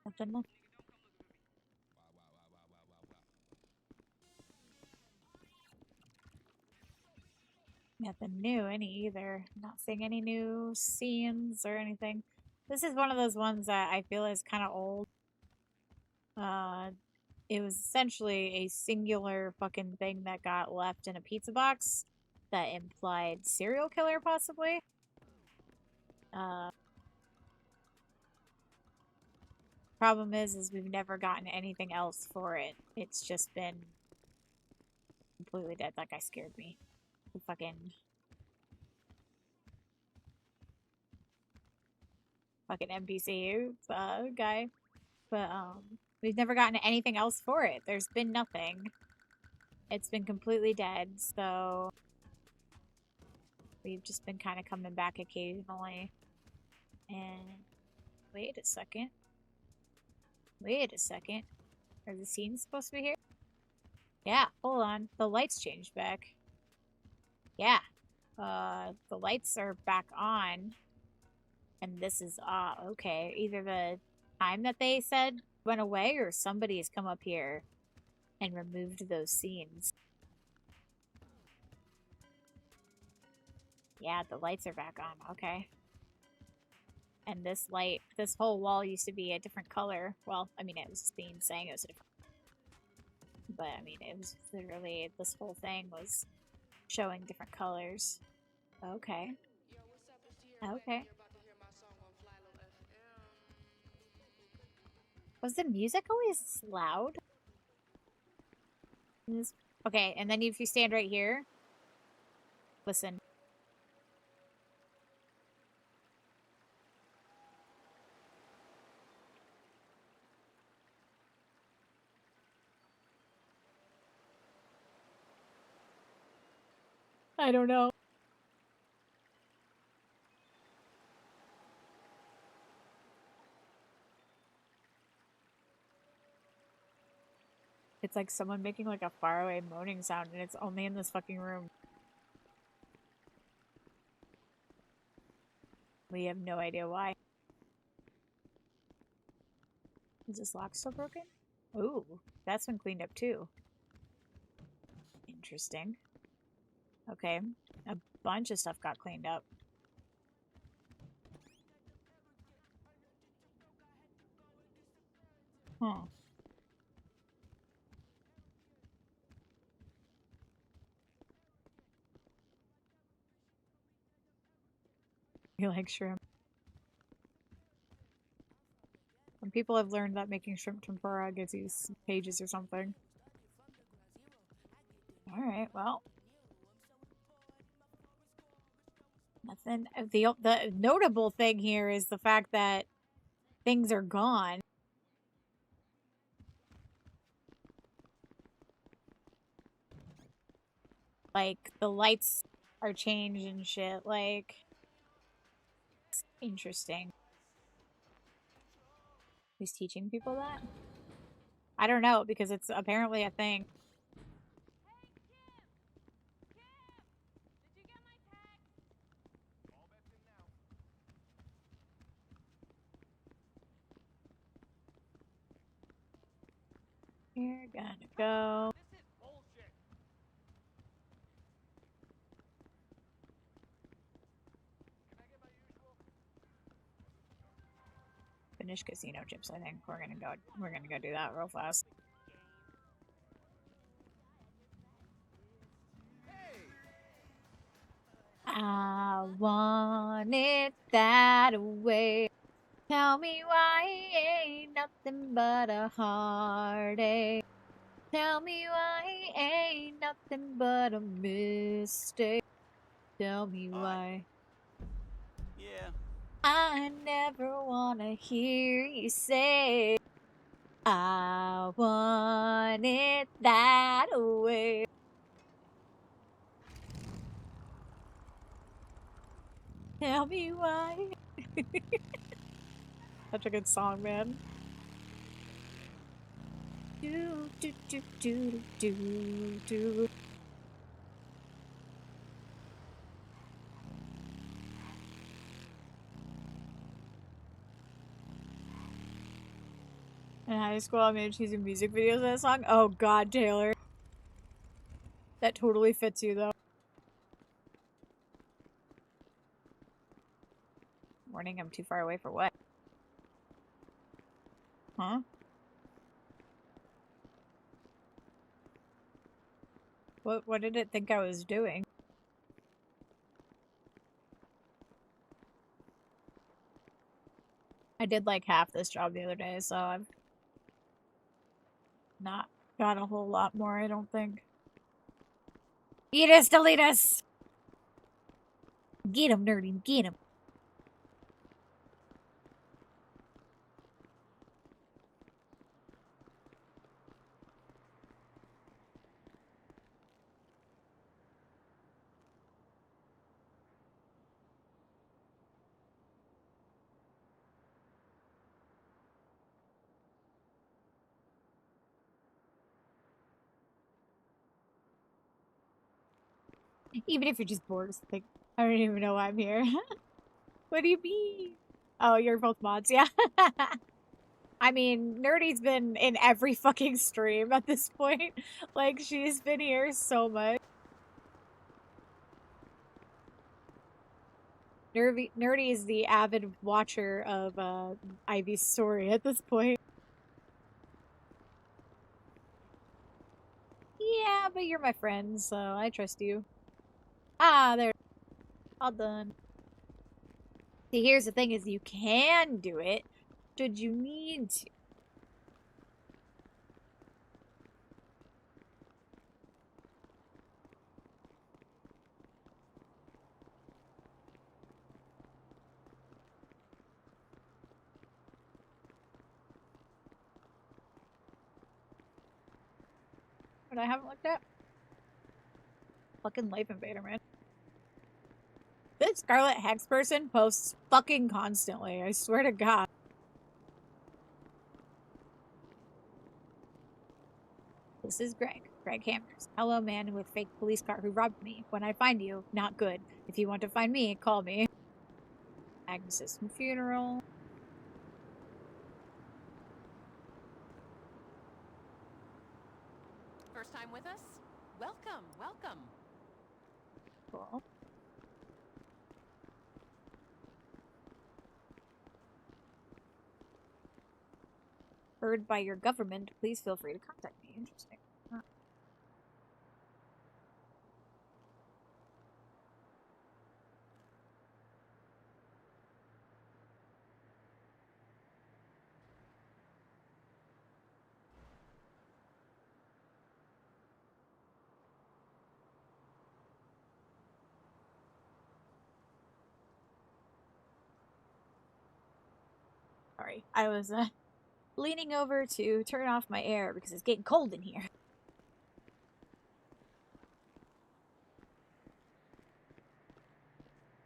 Nothing more. Nothing new any either. Not seeing any new scenes or anything. This is one of those ones that I feel is kind of old. It was essentially a singular fucking thing that got left in a pizza box that implied serial killer, possibly. Problem is we've never gotten anything else for it. It's just been completely dead. That guy scared me. The fucking NPC guy. But we've never gotten anything else for it. There's been nothing. It's been completely dead, so we've just been kind of coming back occasionally. And wait a second. Wait a second. Are the scenes supposed to be here? Yeah, hold on. The lights changed back. Yeah. The lights are back on. And this is, okay. Either the time that they said went away or somebody has come up here and removed those scenes. Yeah, the lights are back on. Okay. And this light, this whole wall used to be a different color. Well, I mean, it was just being saying it was a different. But I mean, it was literally, this whole thing was showing different colors. Okay. Okay. Was the music always this loud? Okay, and then if you stand right here, listen. I don't know. It's like someone making like a faraway moaning sound and it's only in this fucking room. We have no idea why. Is this lock still broken? Ooh, that's been cleaned up too. Interesting. Okay, a bunch of stuff got cleaned up. Huh. You like shrimp? Some people have learned that making shrimp tempura gives you some pages or something. Alright, well. And the notable thing here is the fact that things are gone. Like, the lights are changed and shit. Like, it's interesting. He's teaching people that? I don't know, because it's apparently a thing. Did you get my text? You're gonna go. This is bullshit. Can I get my usual? Finish casino chips, I think. We're gonna go do that real fast. I want it that way. Tell me why it ain't nothing but a heartache. Tell me why it ain't nothing but a mistake. Tell me why. Yeah. I never wanna hear you say I want it that way. Tell me why. Such a good song, man. Do do do do do do. In high school, I made choosing music videos of that song. Oh God, Taylor. That totally fits you, though. Warning, I'm too far away for what? Huh? What did it think I was doing? I did like half this job the other day, so I've not got a whole lot more, I don't think. Eat us, delete us! Get him, nerdy, get him. Even if you're just bored, it's like, I don't even know why I'm here. What do you mean? Oh, you're both mods, yeah. I mean, Nerdy's been in every fucking stream at this point. Like, she's been here so much. Nerdy is the avid watcher of Ivy's story at this point. Yeah, but you're my friend, so I trust you. Ah, there. All done. See, here's the thing is you can do it, should you need to. But I haven't looked at. Fucking Life Invader, man. This Scarlet Hex person posts fucking constantly, I swear to God. This is Greg. Greg Hammers. Hello, man with fake police car who robbed me. When I find you, not good. If you want to find me, call me. Agnes's funeral. First time with us? Welcome, welcome. Cool. Heard by your government, please feel free to contact me. Interesting. Huh. Sorry. I was leaning over to turn off my air because it's getting cold in here.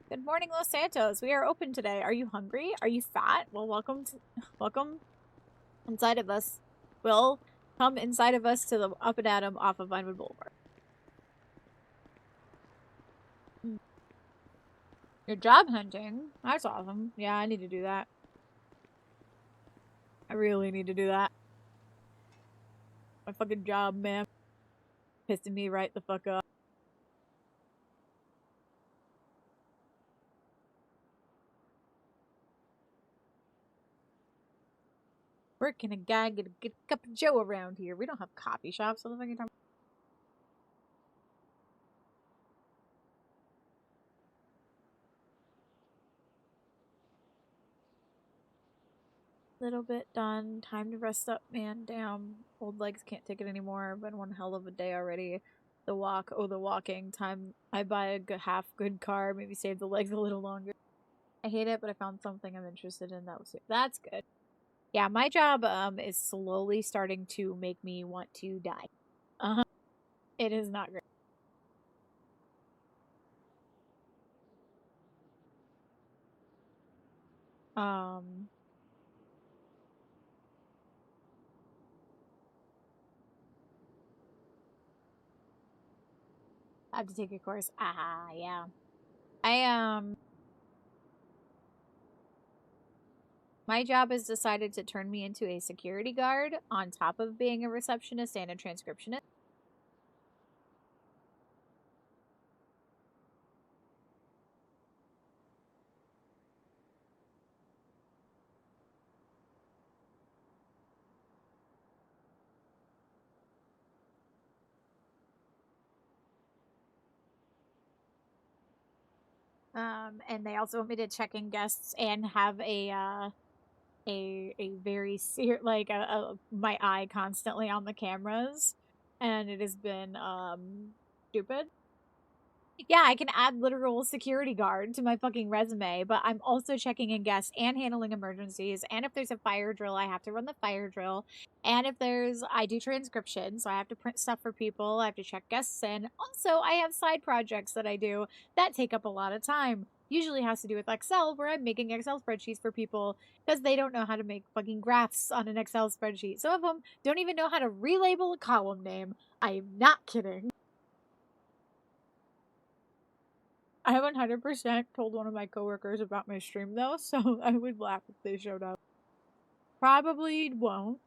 Good morning, Los Santos. We are open today. Are you hungry? Are you fat? Well, welcome inside of us. Will come inside of us to the Up and Atom off of Vinewood Boulevard. You're job hunting? That's awesome. Yeah, I need to do that. I really need to do that. My fucking job, man. Pissing me right the fuck off. Where can a guy get a cup of joe around here? We don't have coffee shops. What the fuck are you talking about? Little bit done. Time to rest up, man. Damn. Old legs can't take it anymore. Been one hell of a day already. The walk. Oh, the walking. Time I buy a good, half good car. Maybe save the legs a little longer. I hate it, but I found something I'm interested in. That's good. Yeah, my job is slowly starting to make me want to die. It is not great. I have to take a course. Ah, yeah. My job has decided to turn me into a security guard on top of being a receptionist and a transcriptionist. And they also want me to check in guests and have a very my eye constantly on the cameras, and it has been stupid. Yeah, I can add literal security guard to my fucking resume, but I'm also checking in guests and handling emergencies. And if there's a fire drill, I have to run the fire drill. And if I do transcription, so I have to print stuff for people. I have to check guests in. Also, I have side projects that I do that take up a lot of time. Usually has to do with Excel, where I'm making Excel spreadsheets for people because they don't know how to make fucking graphs on an Excel spreadsheet. Some of them don't even know how to relabel a column name. I am not kidding. I haven't 100% told one of my coworkers about my stream though, so I would laugh if they showed up. Probably won't.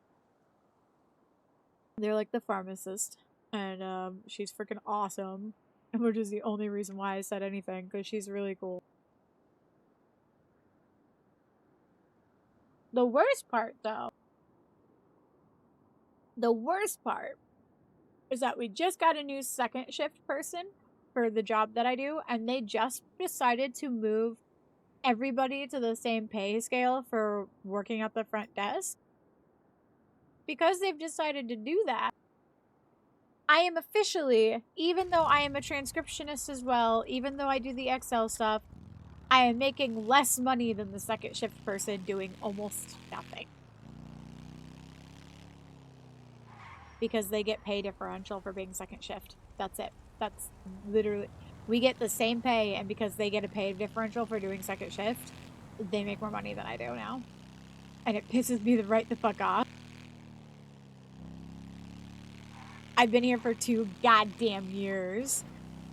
They're like the pharmacist, and she's freaking awesome, which is the only reason why I said anything, because she's really cool. The worst part is that we just got a new second shift person for the job that I do, and they just decided to move everybody to the same pay scale for working at the front desk. Because they've decided to do that, I am officially, even though I am a transcriptionist as well, even though I do the Excel stuff, I am making less money than the second shift person doing almost nothing. Because they get pay differential for being second shift. That's it. That's literally... We get the same pay, and because they get a pay differential for doing second shift, they make more money than I do now. And it pisses me right the fuck off. I've been here for 2 goddamn years.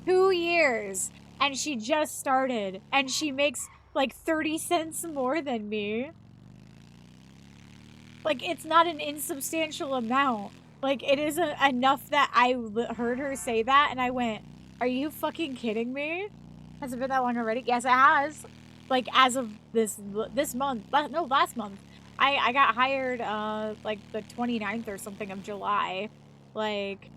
2 years! And she just started, and she makes like 30 cents more than me. Like, it's not an insubstantial amount. Like, it isn't enough that I heard her say that, and I went, are you fucking kidding me? Has it been that long already? Yes, it has. Like, as of this month. No, last month. I got hired, like, the 29th or something of July. Like...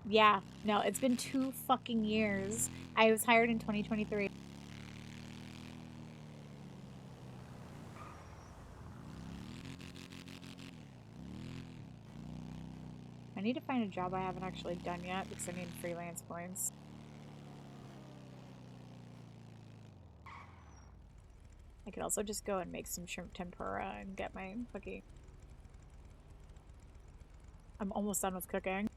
Yeah, no, it's been 2 fucking years. I was hired in 2023. I need to find a job I haven't actually done yet because I need freelance points. could also just go and make some shrimp tempura and get my fucking... I'm almost done with cooking.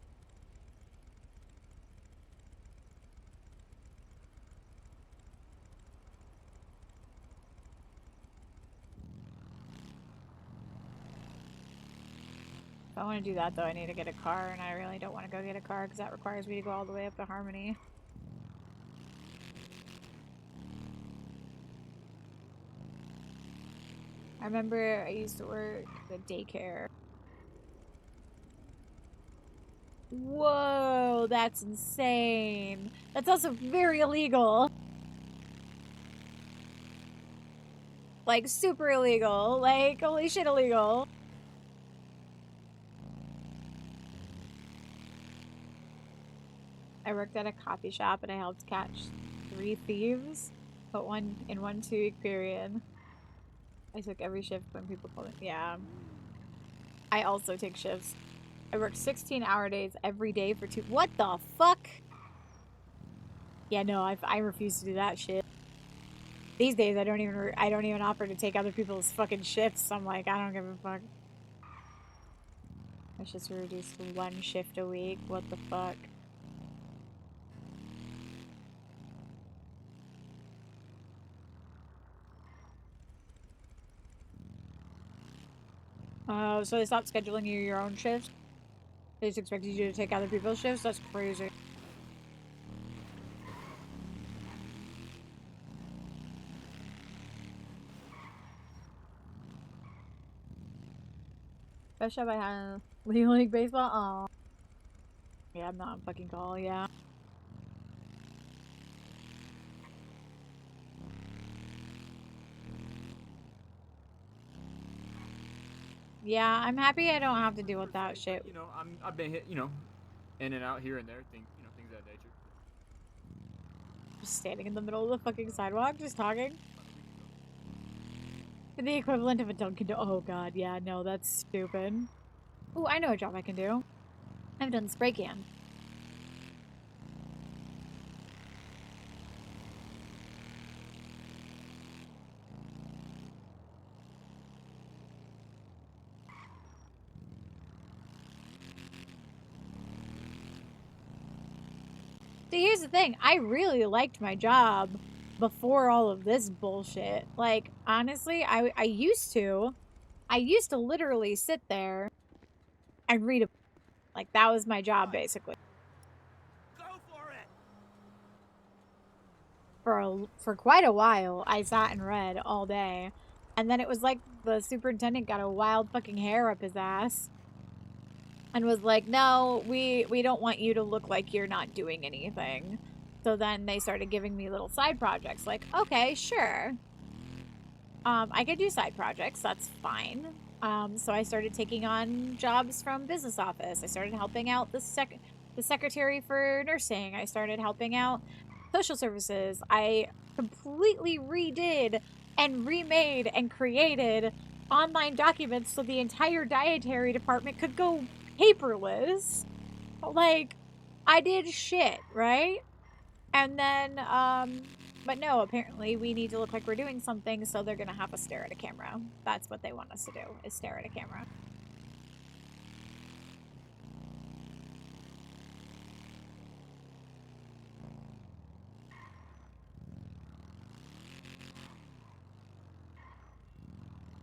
If I want to do that, though, I need to get a car, and I really don't want to go get a car because that requires me to go all the way up to Harmony. I remember I used to work at daycare. Whoa, that's insane. That's also very illegal. Like, super illegal. Like, holy shit, illegal. I worked at a coffee shop and I helped catch 3 thieves, but in one 2-week period. I took every shift when people called it. Yeah. I also take shifts. I work 16-hour days every day for 2. What the fuck? Yeah, no, I refuse to do that shit. These days, I don't even offer to take other people's fucking shifts. I'm like, I don't give a fuck. Let's just reduce to 1 shift a week. What the fuck? So they stopped scheduling you your own shifts? They just expected you to take other people's shifts? That's crazy. Best job I had Little League Baseball? Aw. Yeah, I'm not on fucking call, yeah. Yeah, I'm happy I don't have to deal with that shit. You know, I've been hit, you know, in and out here and there, things of that nature. Just standing in the middle of the fucking sidewalk, just talking. The equivalent of a Dunkin' Donuts. Oh god, yeah, no, that's stupid. Ooh, I know a job I can do. I've done spray can. See, here's the thing. I really liked my job before all of this bullshit. Like, honestly, I used to literally sit there and read a... Like, that was my job, basically. Go for it! For quite a while, I sat and read all day. And then it was like the superintendent got a wild fucking hair up his ass. And was like, no, we don't want you to look like you're not doing anything. So then they started giving me little side projects. Like, okay, sure. I could do side projects. That's fine. So I started taking on jobs from business office. I started helping out the secretary for nursing. I started helping out social services. I completely redid and remade and created online documents so the entire dietary department could go paperless. Like, I did shit, right? And then, but no, apparently we need to look like we're doing something, so they're gonna have us stare at a camera. That's what they want us to do, is stare at a camera.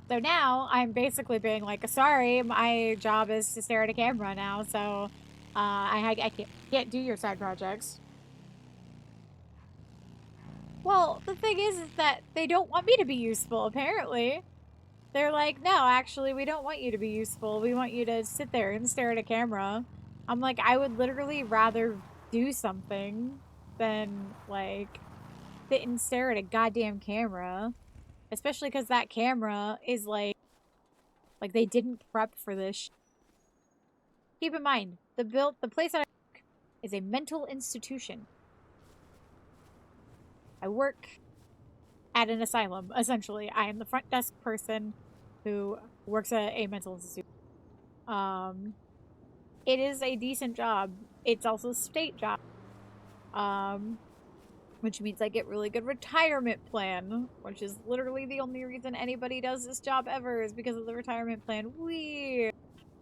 So now I'm basically being like, sorry, my job is to stare at a camera now, so I can't do your side projects. Well, the thing is that they don't want me to be useful, apparently. They're like, no, actually, we don't want you to be useful. We want you to sit there and stare at a camera. I'm like, I would literally rather do something than, like, sit and stare at a goddamn camera. Especially because that camera is like they didn't prep for this. Keep in mind, the place that I work is a mental institution. I work at an asylum, essentially. I am the front desk person who works at a mental institution. It is a decent job. It's also a state job. which means I get really good retirement plan, which is literally the only reason anybody does this job ever is because of the retirement plan.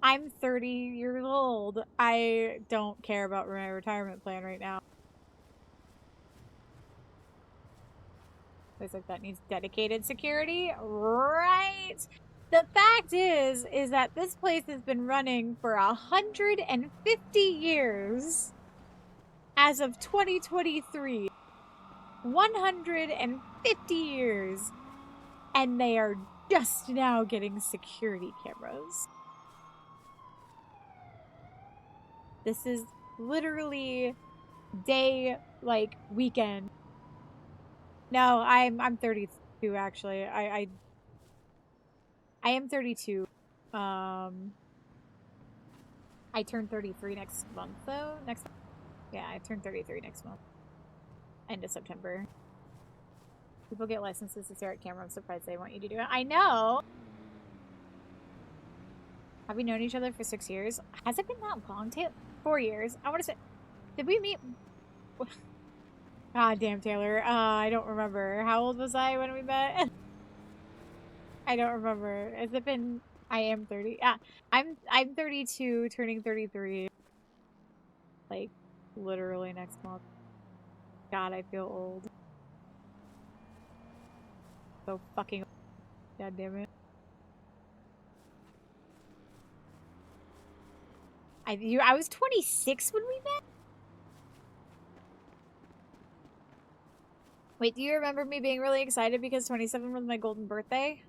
I'm 30 years old. I don't care about my retirement plan right now. Looks like that needs dedicated security. Right. The fact is that this place has been running for 150 years as of 2023. 150 years. And they are just now getting security cameras. This is literally day, like, weekend. No, I'm 32 actually. I am 32. I turn 33 next month though. Yeah, I turn 33 next month. End of September. People get licenses to stare at camera. I'm surprised they want you to do it. I know. Have we known each other for 6 years? Has it been that long? 4 years. I want to say, did we meet? God damn, Taylor. I don't remember. How old was I when we met? I don't remember. Has it been? I am 30. Yeah, I'm 32, turning 33. Like, literally next month. God, I feel old. So fucking. God damn it. I was 26 when we met. Wait, do you remember me being really excited because 27 was my golden birthday?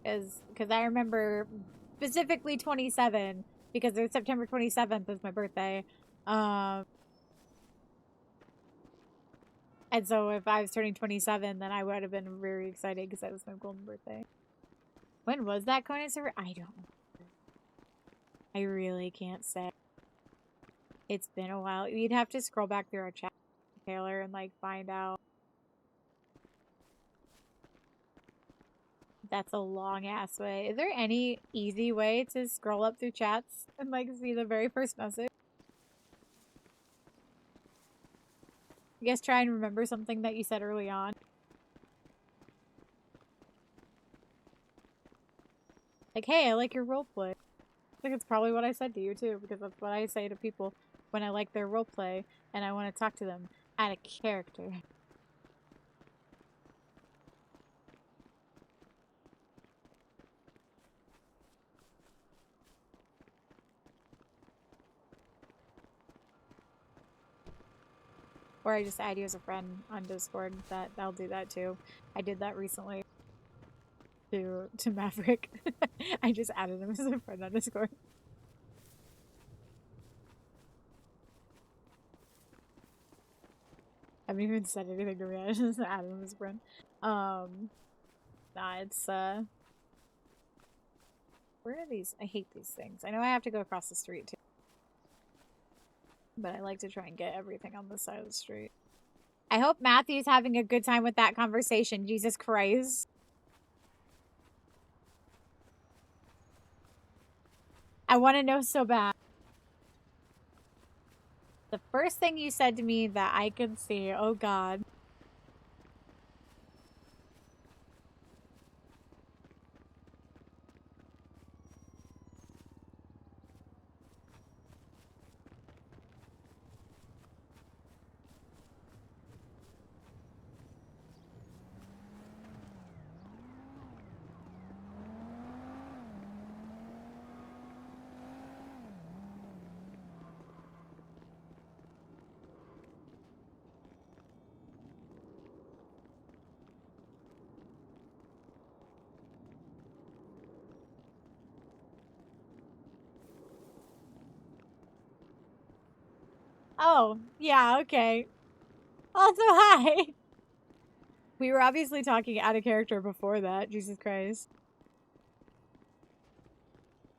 Because I remember specifically 27 because there's September 27th is my birthday. And so if I was turning 27, then I would have been very excited because that was my golden birthday. When was that Conan server? I don't know. I really can't say. It's been a while. You'd have to scroll back through our chat, Taylor, and like find out. That's a long ass way. Is there any easy way to scroll up through chats and like see the very first message? I guess try and remember something that you said early on. Like, hey, I like your roleplay. I think it's probably what I said to you too, because that's what I say to people when I like their roleplay and I want to talk to them out of character. Or I just add you as a friend on Discord. That'll do that too. I did that recently to Maverick. I just added him as a friend on Discord. I haven't even said anything to me. I just added him as a friend. Nah, it's where are these? I hate these things. I know I have to go across the street too. But I like to try and get everything on this side of the street. I hope Matthew's having a good time with that conversation. Jesus Christ. I want to know so bad. The first thing you said to me that I could see, oh God. Oh, yeah, okay. Also, hi. We were obviously talking out of character before that. Jesus Christ.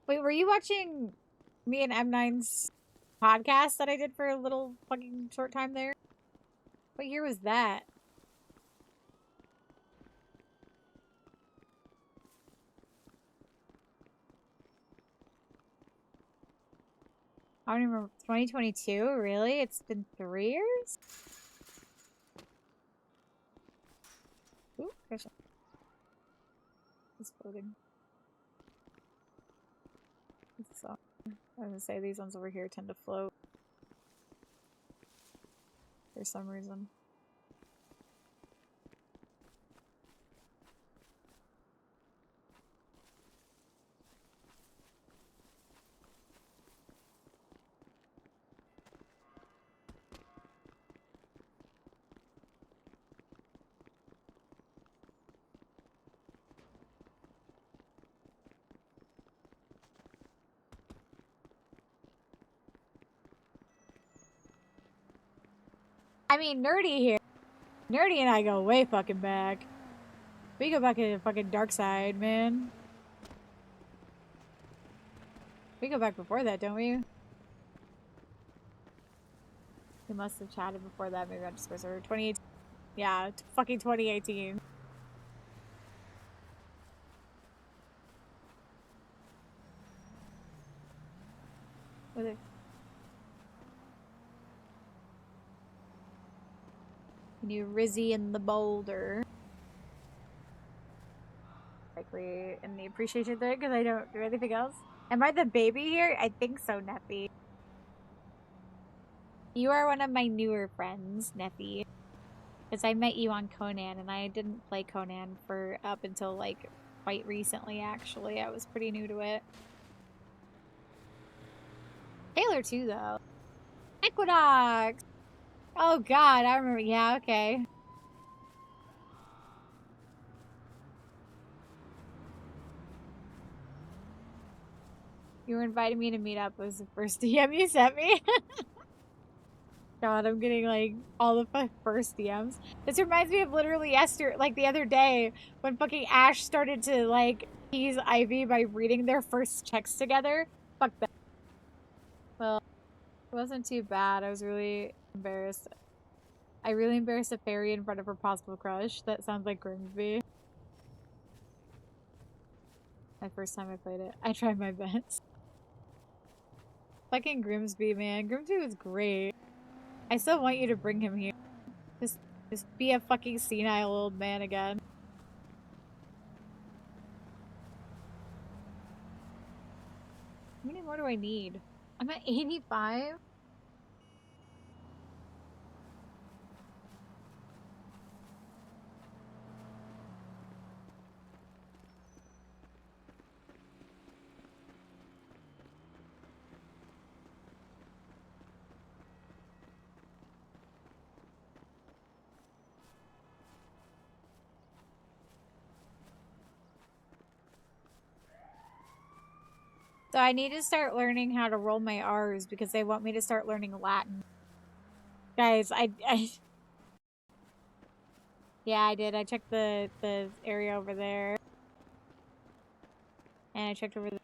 Wait, were you watching me and M9's podcast that I did for a little fucking short time there? What year was that? I don't even remember. 2022? Really? It's been 3 years? Ooh, there's one. It's floating. So, I was gonna say, these ones over here tend to float. For some reason. I mean, Nerdy here. Nerdy and I go way fucking back. We go back to the fucking dark side, man. We go back before that, don't we? We must have chatted before that. Maybe I just was 2018. Yeah, fucking 2018. Was it? New Rizzy in the Boulder. Likely in the appreciation thing because I don't do anything else. Am I the baby here? I think so, Neffy. You are one of my newer friends, Neffy. Because I met you on Conan and I didn't play Conan for up until like quite recently, actually. I was pretty new to it. Taylor too, though. Equinox! Oh god, I remember. Yeah, okay. You were inviting me to meet up was the first DM you sent me. God, I'm getting like all the first DMs. This reminds me of literally yesterday, like the other day, when fucking Ash started to like tease Ivy by reading their first text together. Fuck that. Well, it wasn't too bad. I was really embarrassed. I really embarrassed a fairy in front of her possible crush. That sounds like Grimsby. My first time I played it. I tried my best. Fucking Grimsby, man. Grimsby was great. I still want you to bring him here. Just be a fucking senile old man again. How many more do I need? I'm at 85? So I need to start learning how to roll my R's because they want me to start learning Latin. Guys, yeah, I did. I checked the area over there. And I checked over there.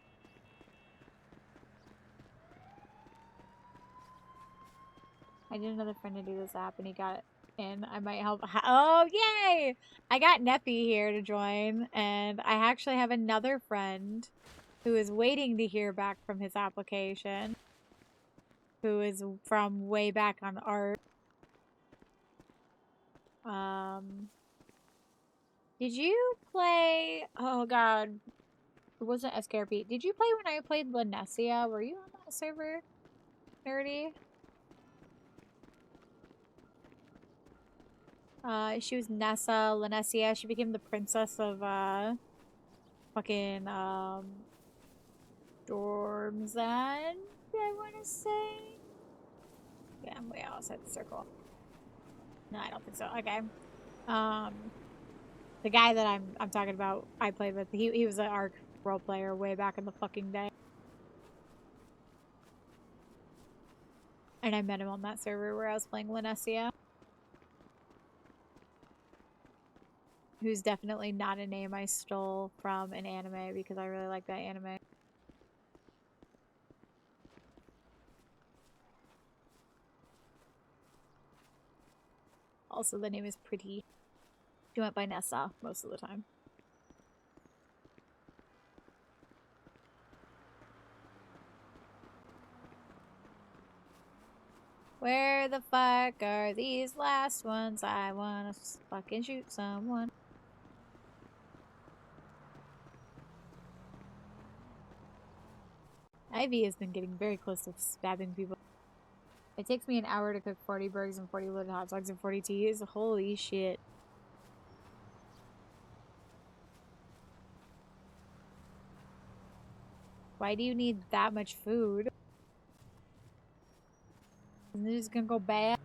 I did another friend to do this app and he got it in. I might help. Oh, yay! I got Neppy here to join and I actually have another friend who is waiting to hear back from his application, who is from way back on art. Did you play, oh god, it wasn't SKRP. Did you play when I played Lanessia? Were you on that server, Nerdy? She was Nessa, Lanessia. She became the princess of, fucking, Storm's End, I want to say. Yeah, I'm way outside the circle. No, I don't think so. Okay. The guy that I'm talking about, I played with, he was an ARC role player way back in the fucking day. And I met him on that server where I was playing Lanessia. Who's definitely not a name I stole from an anime because I really like that anime. Also, the name is pretty. She went by Nessa most of the time. Where the fuck are these last ones? I wanna fucking shoot someone. Ivy has been getting very close to stabbing people. It takes me an hour to cook 40 burgers and 40 loaded hot dogs and 40 teas. Holy shit. Why do you need that much food? Isn't it just gonna go bad?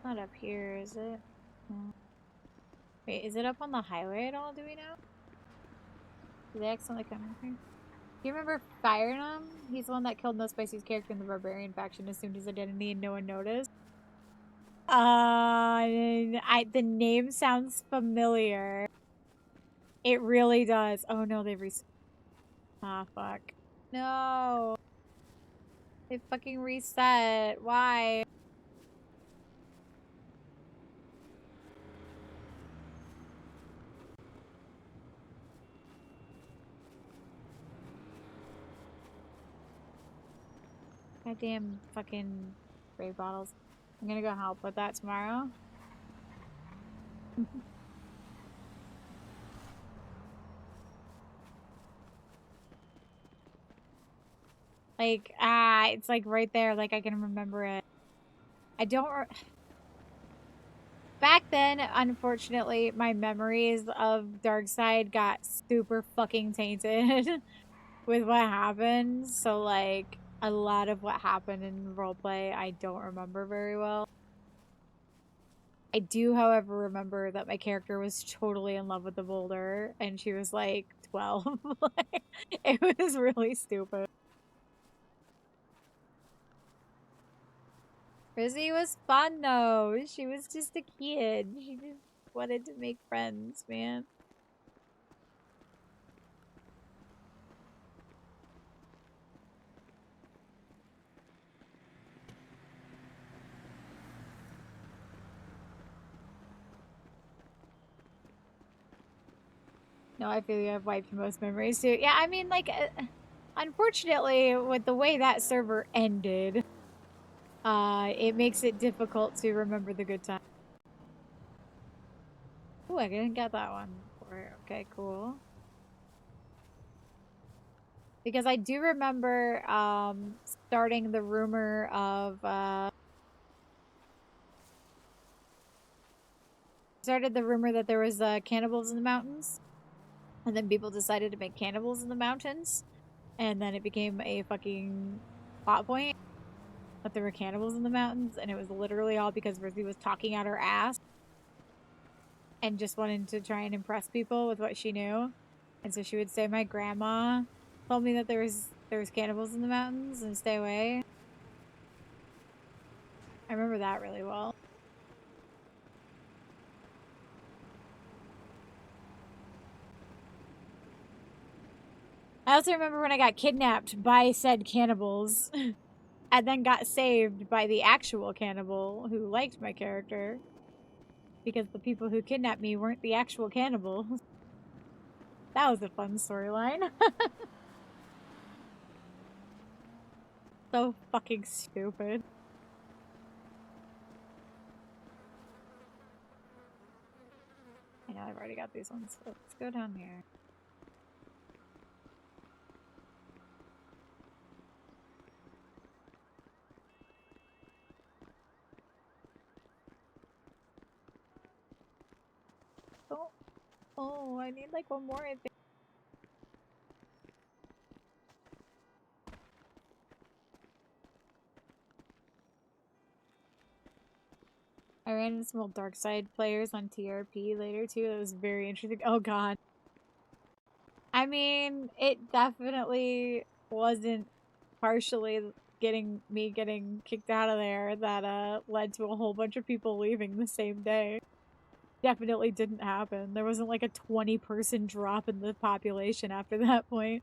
Not up here, is it? No. Wait, is it up on the highway at all? Do we know? Did they accidentally come in here? Do you remember Firenum? He's the one that killed No Spicy's character in the Barbarian faction, assumed his identity, and no one noticed. The name sounds familiar. It really does. Oh no, they've ah, fuck. No. They fucking reset. Why? Goddamn fucking spray bottles. I'm gonna go help with that tomorrow. Like, it's like right there. Like, I can remember it. I don't... Back then, unfortunately, my memories of Darkside got super fucking tainted with what happened. So, like, a lot of what happened in roleplay I don't remember very well. I do, however, remember that my character was totally in love with the boulder, and she was, like, 12. It was really stupid. Rizzy was fun, though. She was just a kid. She just wanted to make friends, man. No, I feel you. I've wiped most memories, too. Yeah, I mean, like, unfortunately, with the way that server ended, it makes it difficult to remember the good time. Oh, I didn't get that one before. Okay, cool. Because I do remember starting the rumor of that there was cannibals in the mountains, and then people decided to make cannibals in the mountains, and then it became a fucking plot point that there were cannibals in the mountains, and it was literally all because Rizzy was talking out her ass and just wanted to try and impress people with what she knew. And so she would say, my grandma told me that there was cannibals in the mountains and stay away. I remember that really well. I also remember when I got kidnapped by said cannibals and then got saved by the actual cannibal who liked my character, because the people who kidnapped me weren't the actual cannibals. That was a fun storyline. So fucking stupid. I know I've already got these ones. So let's go down here. Oh, I need like one more, I think. I ran into some old Darkside players on TRP later too. That was very interesting. Oh god. I mean, it definitely wasn't partially getting kicked out of there that led to a whole bunch of people leaving the same day. Definitely didn't happen. There wasn't like a 20-person drop in the population after that point.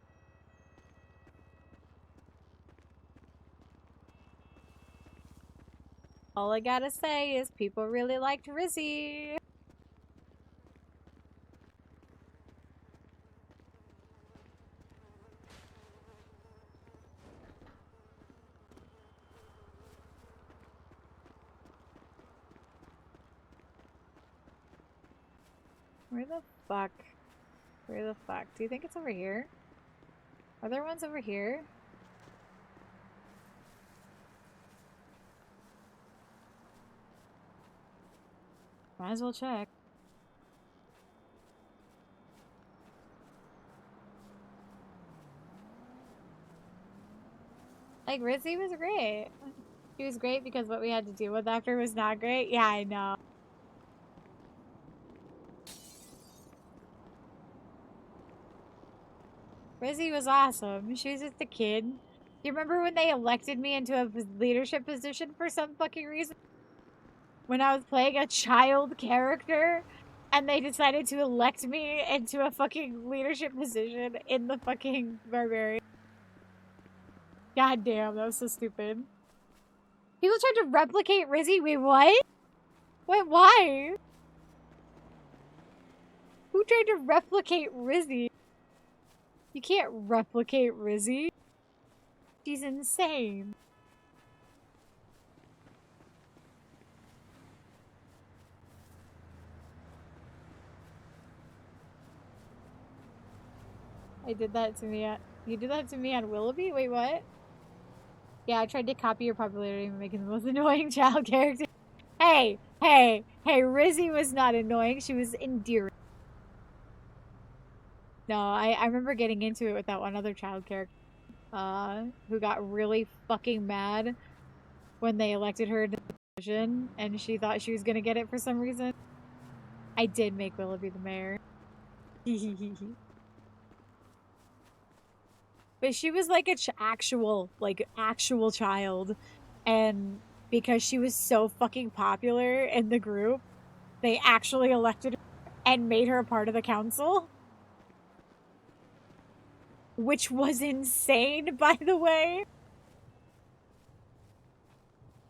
All I gotta say is people really liked Rizzy. Where the fuck? Where the fuck? Do you think it's over here? Are there ones over here? Might as well check. Like, Rizzy was great. She was great because what we had to deal with after was not great. Yeah, I know. Rizzy was awesome. She was just a kid. You remember when they elected me into a leadership position for some fucking reason? When I was playing a child character and they decided to elect me into a fucking leadership position in the fucking Barbarian. God damn, that was so stupid. People tried to replicate Rizzy? Wait, what? Wait, why? Who tried to replicate Rizzy? You can't replicate Rizzy. She's insane. I did that to me at... You did that to me on Willoughby? Wait, what? Yeah, I tried to copy your popularity and making the most annoying child character. Hey, hey, hey, Rizzy was not annoying. She was endearing. No, I remember getting into it with that one other child character. Who got really fucking mad when they elected her to the position, and she thought she was gonna get it for some reason. I did make Willoughby the mayor. But she was like a actual child, and because she was so fucking popular in the group, they actually elected her and made her a part of the council. Which was insane, by the way.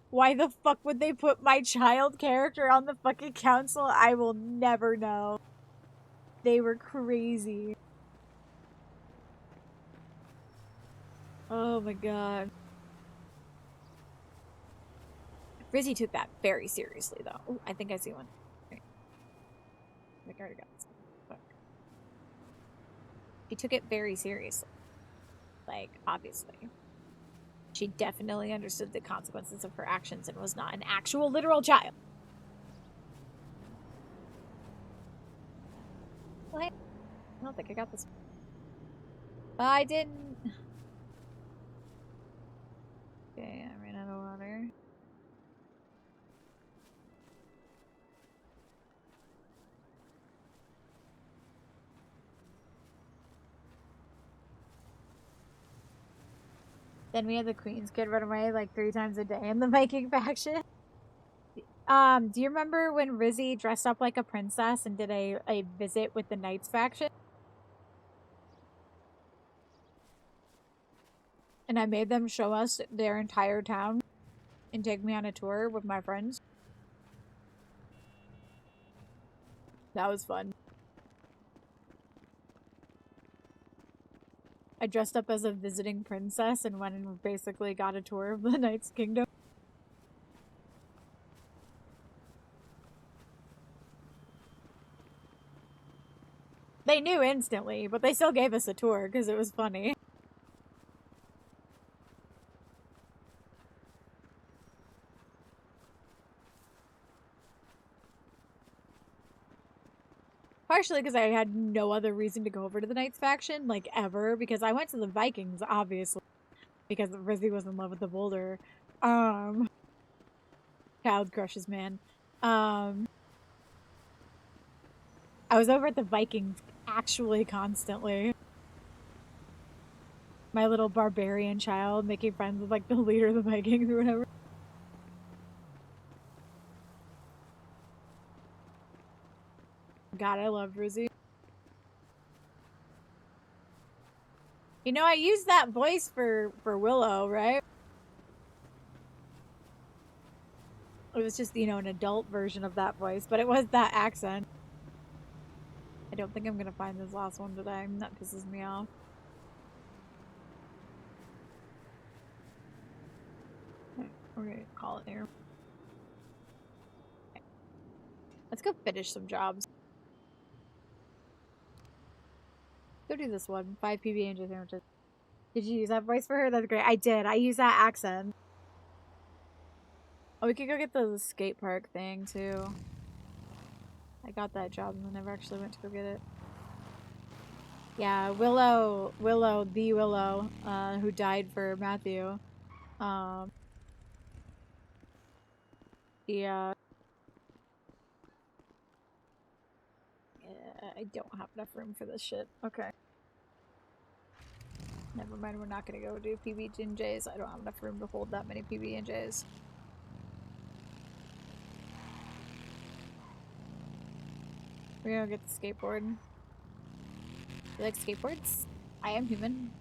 Why the fuck would they put my child character on the fucking council? I will never know. They were crazy. Oh my god. Rizzy took that very seriously, though. Ooh, I think I see one. Right. I think I already got this. Fuck. She took it very seriously. Like, obviously. She definitely understood the consequences of her actions and was not an actual literal child. What? I don't think I got this. I didn't. Okay, I ran out of water. Then we had the Queen's Kid run away like 3 times a day in the Viking faction. Do you remember when Rizzy dressed up like a princess and did a visit with the Knights faction? And I made them show us their entire town and take me on a tour with my friends. That was fun. I dressed up as a visiting princess and went and basically got a tour of the Knight's Kingdom. They knew instantly, but they still gave us a tour because it was funny. Partially because I had no other reason to go over to the Knights faction, like, ever, because I went to the Vikings, obviously, because Rizzy was in love with the Boulder. Child crushes, man. I was over at the Vikings actually constantly. My little barbarian child making friends with, like, the leader of the Vikings or whatever. God, I love Rizzy. You know, I used that voice for Willow, right? It was just, you know, an adult version of that voice, but it was that accent. I don't think I'm gonna find this last one today. That pisses me off. Okay, we're gonna call it here. Okay. Let's go finish some jobs. do this one. 5 PB&J sandwiches. Did you use that voice for her? That's great. I did. I use that accent. Oh, we could go get the skate park thing, too. I got that job and I never actually went to go get it. Yeah, Willow, the Willow, who died for Matthew. Yeah. I don't have enough room for this shit. Okay. Never mind, we're not gonna go do PB&Js. I don't have enough room to hold that many PB&Js. We're gonna get the skateboard. You like skateboards? I am human.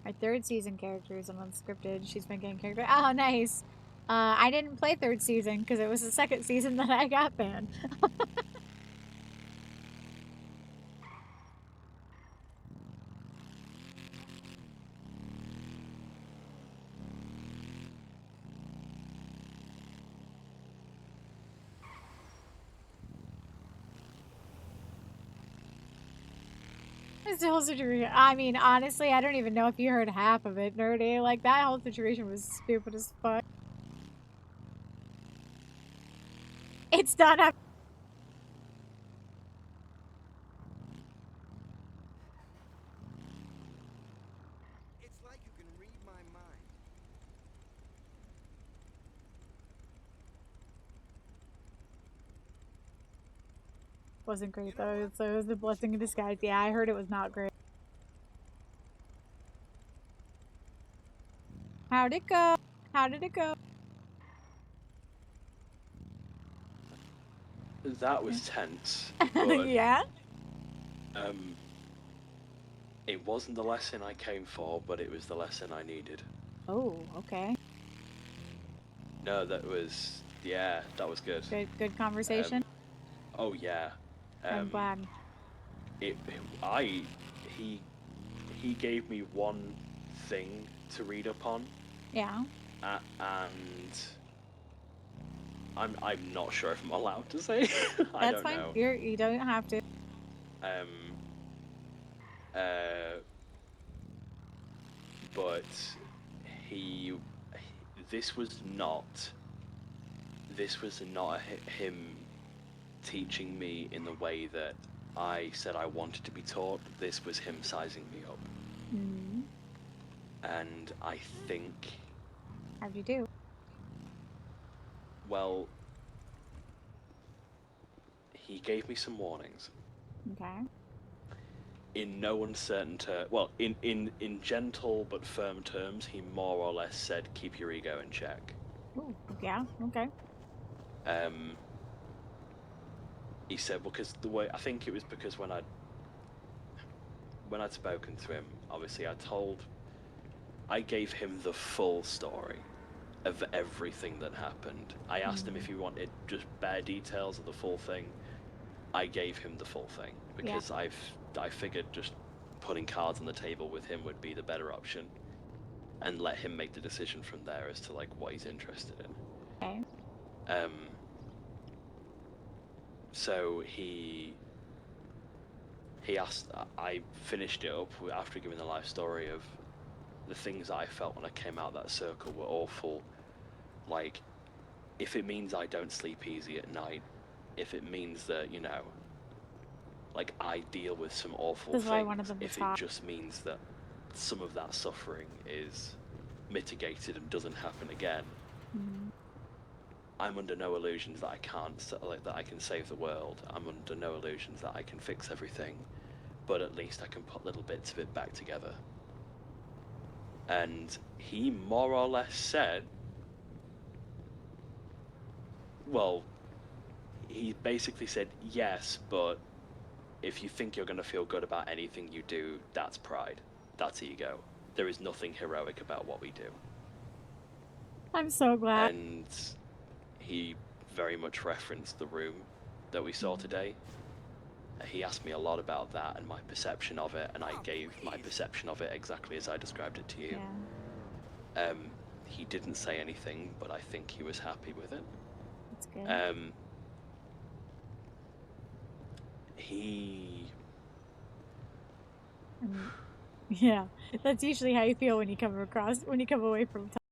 Our 3rd season character is an unscripted. She's been getting character. Oh, nice! I didn't play 3rd season because it was the 2nd season that I got banned. This whole situation. I mean, honestly, I don't even know if you heard half of it, Nerdy. Like, that whole situation was stupid as fuck. It's done up. It's like you can read my mind. Wasn't great, though. So it was a blessing in disguise. Yeah, I heard it was not great. How'd it go? How did it go? That was tense. But, Yeah? it wasn't the lesson I came for, but it was the lesson I needed. Oh, okay. No, that was good. Good conversation. Oh yeah. I'm glad. He gave me one thing to read up on, Yeah. and I'm not sure if I'm allowed to say. I That's don't fine. know. You don't have to. But this was not him teaching me in the way that I said I wanted to be taught. This was him sizing me up. Mm. And I think, How'd you do? well, he gave me some warnings. Okay. In no uncertain in gentle but firm terms, he more or less said, keep your ego in check. Ooh, yeah, okay. He said, because the way, I think it was because when I'd spoken to him, obviously I gave him the full story of everything that happened. I asked him if he wanted just bare details of the full thing. I gave him the full thing because I figured just putting cards on the table with him would be the better option, and let him make the decision from there as to like what he's interested in. Okay. So he asked. I finished it up after giving the life story of the things I felt when I came out of that circle were awful. Like, if it means I don't sleep easy at night, if it means that, you know, like I deal with some awful This is why I things, wanted them to if talk. it just means that some of that suffering is mitigated and doesn't happen again, Mhm. I'm under no illusions that I can't, that I can save the world. I'm under no illusions that I can fix everything, but at least I can put little bits of it back together. And he more or less said, well, he basically said, yes, but if you think you're going to feel good about anything you do, that's pride. That's ego. There is nothing heroic about what we do. I'm so glad. And he very much referenced the room that we saw today. He asked me a lot about that and my perception of it, and I gave my perception of it exactly as I described it to you. Yeah, He didn't say anything, but I think he was happy with it. that's good. He Yeah, that's usually how you feel when you come away from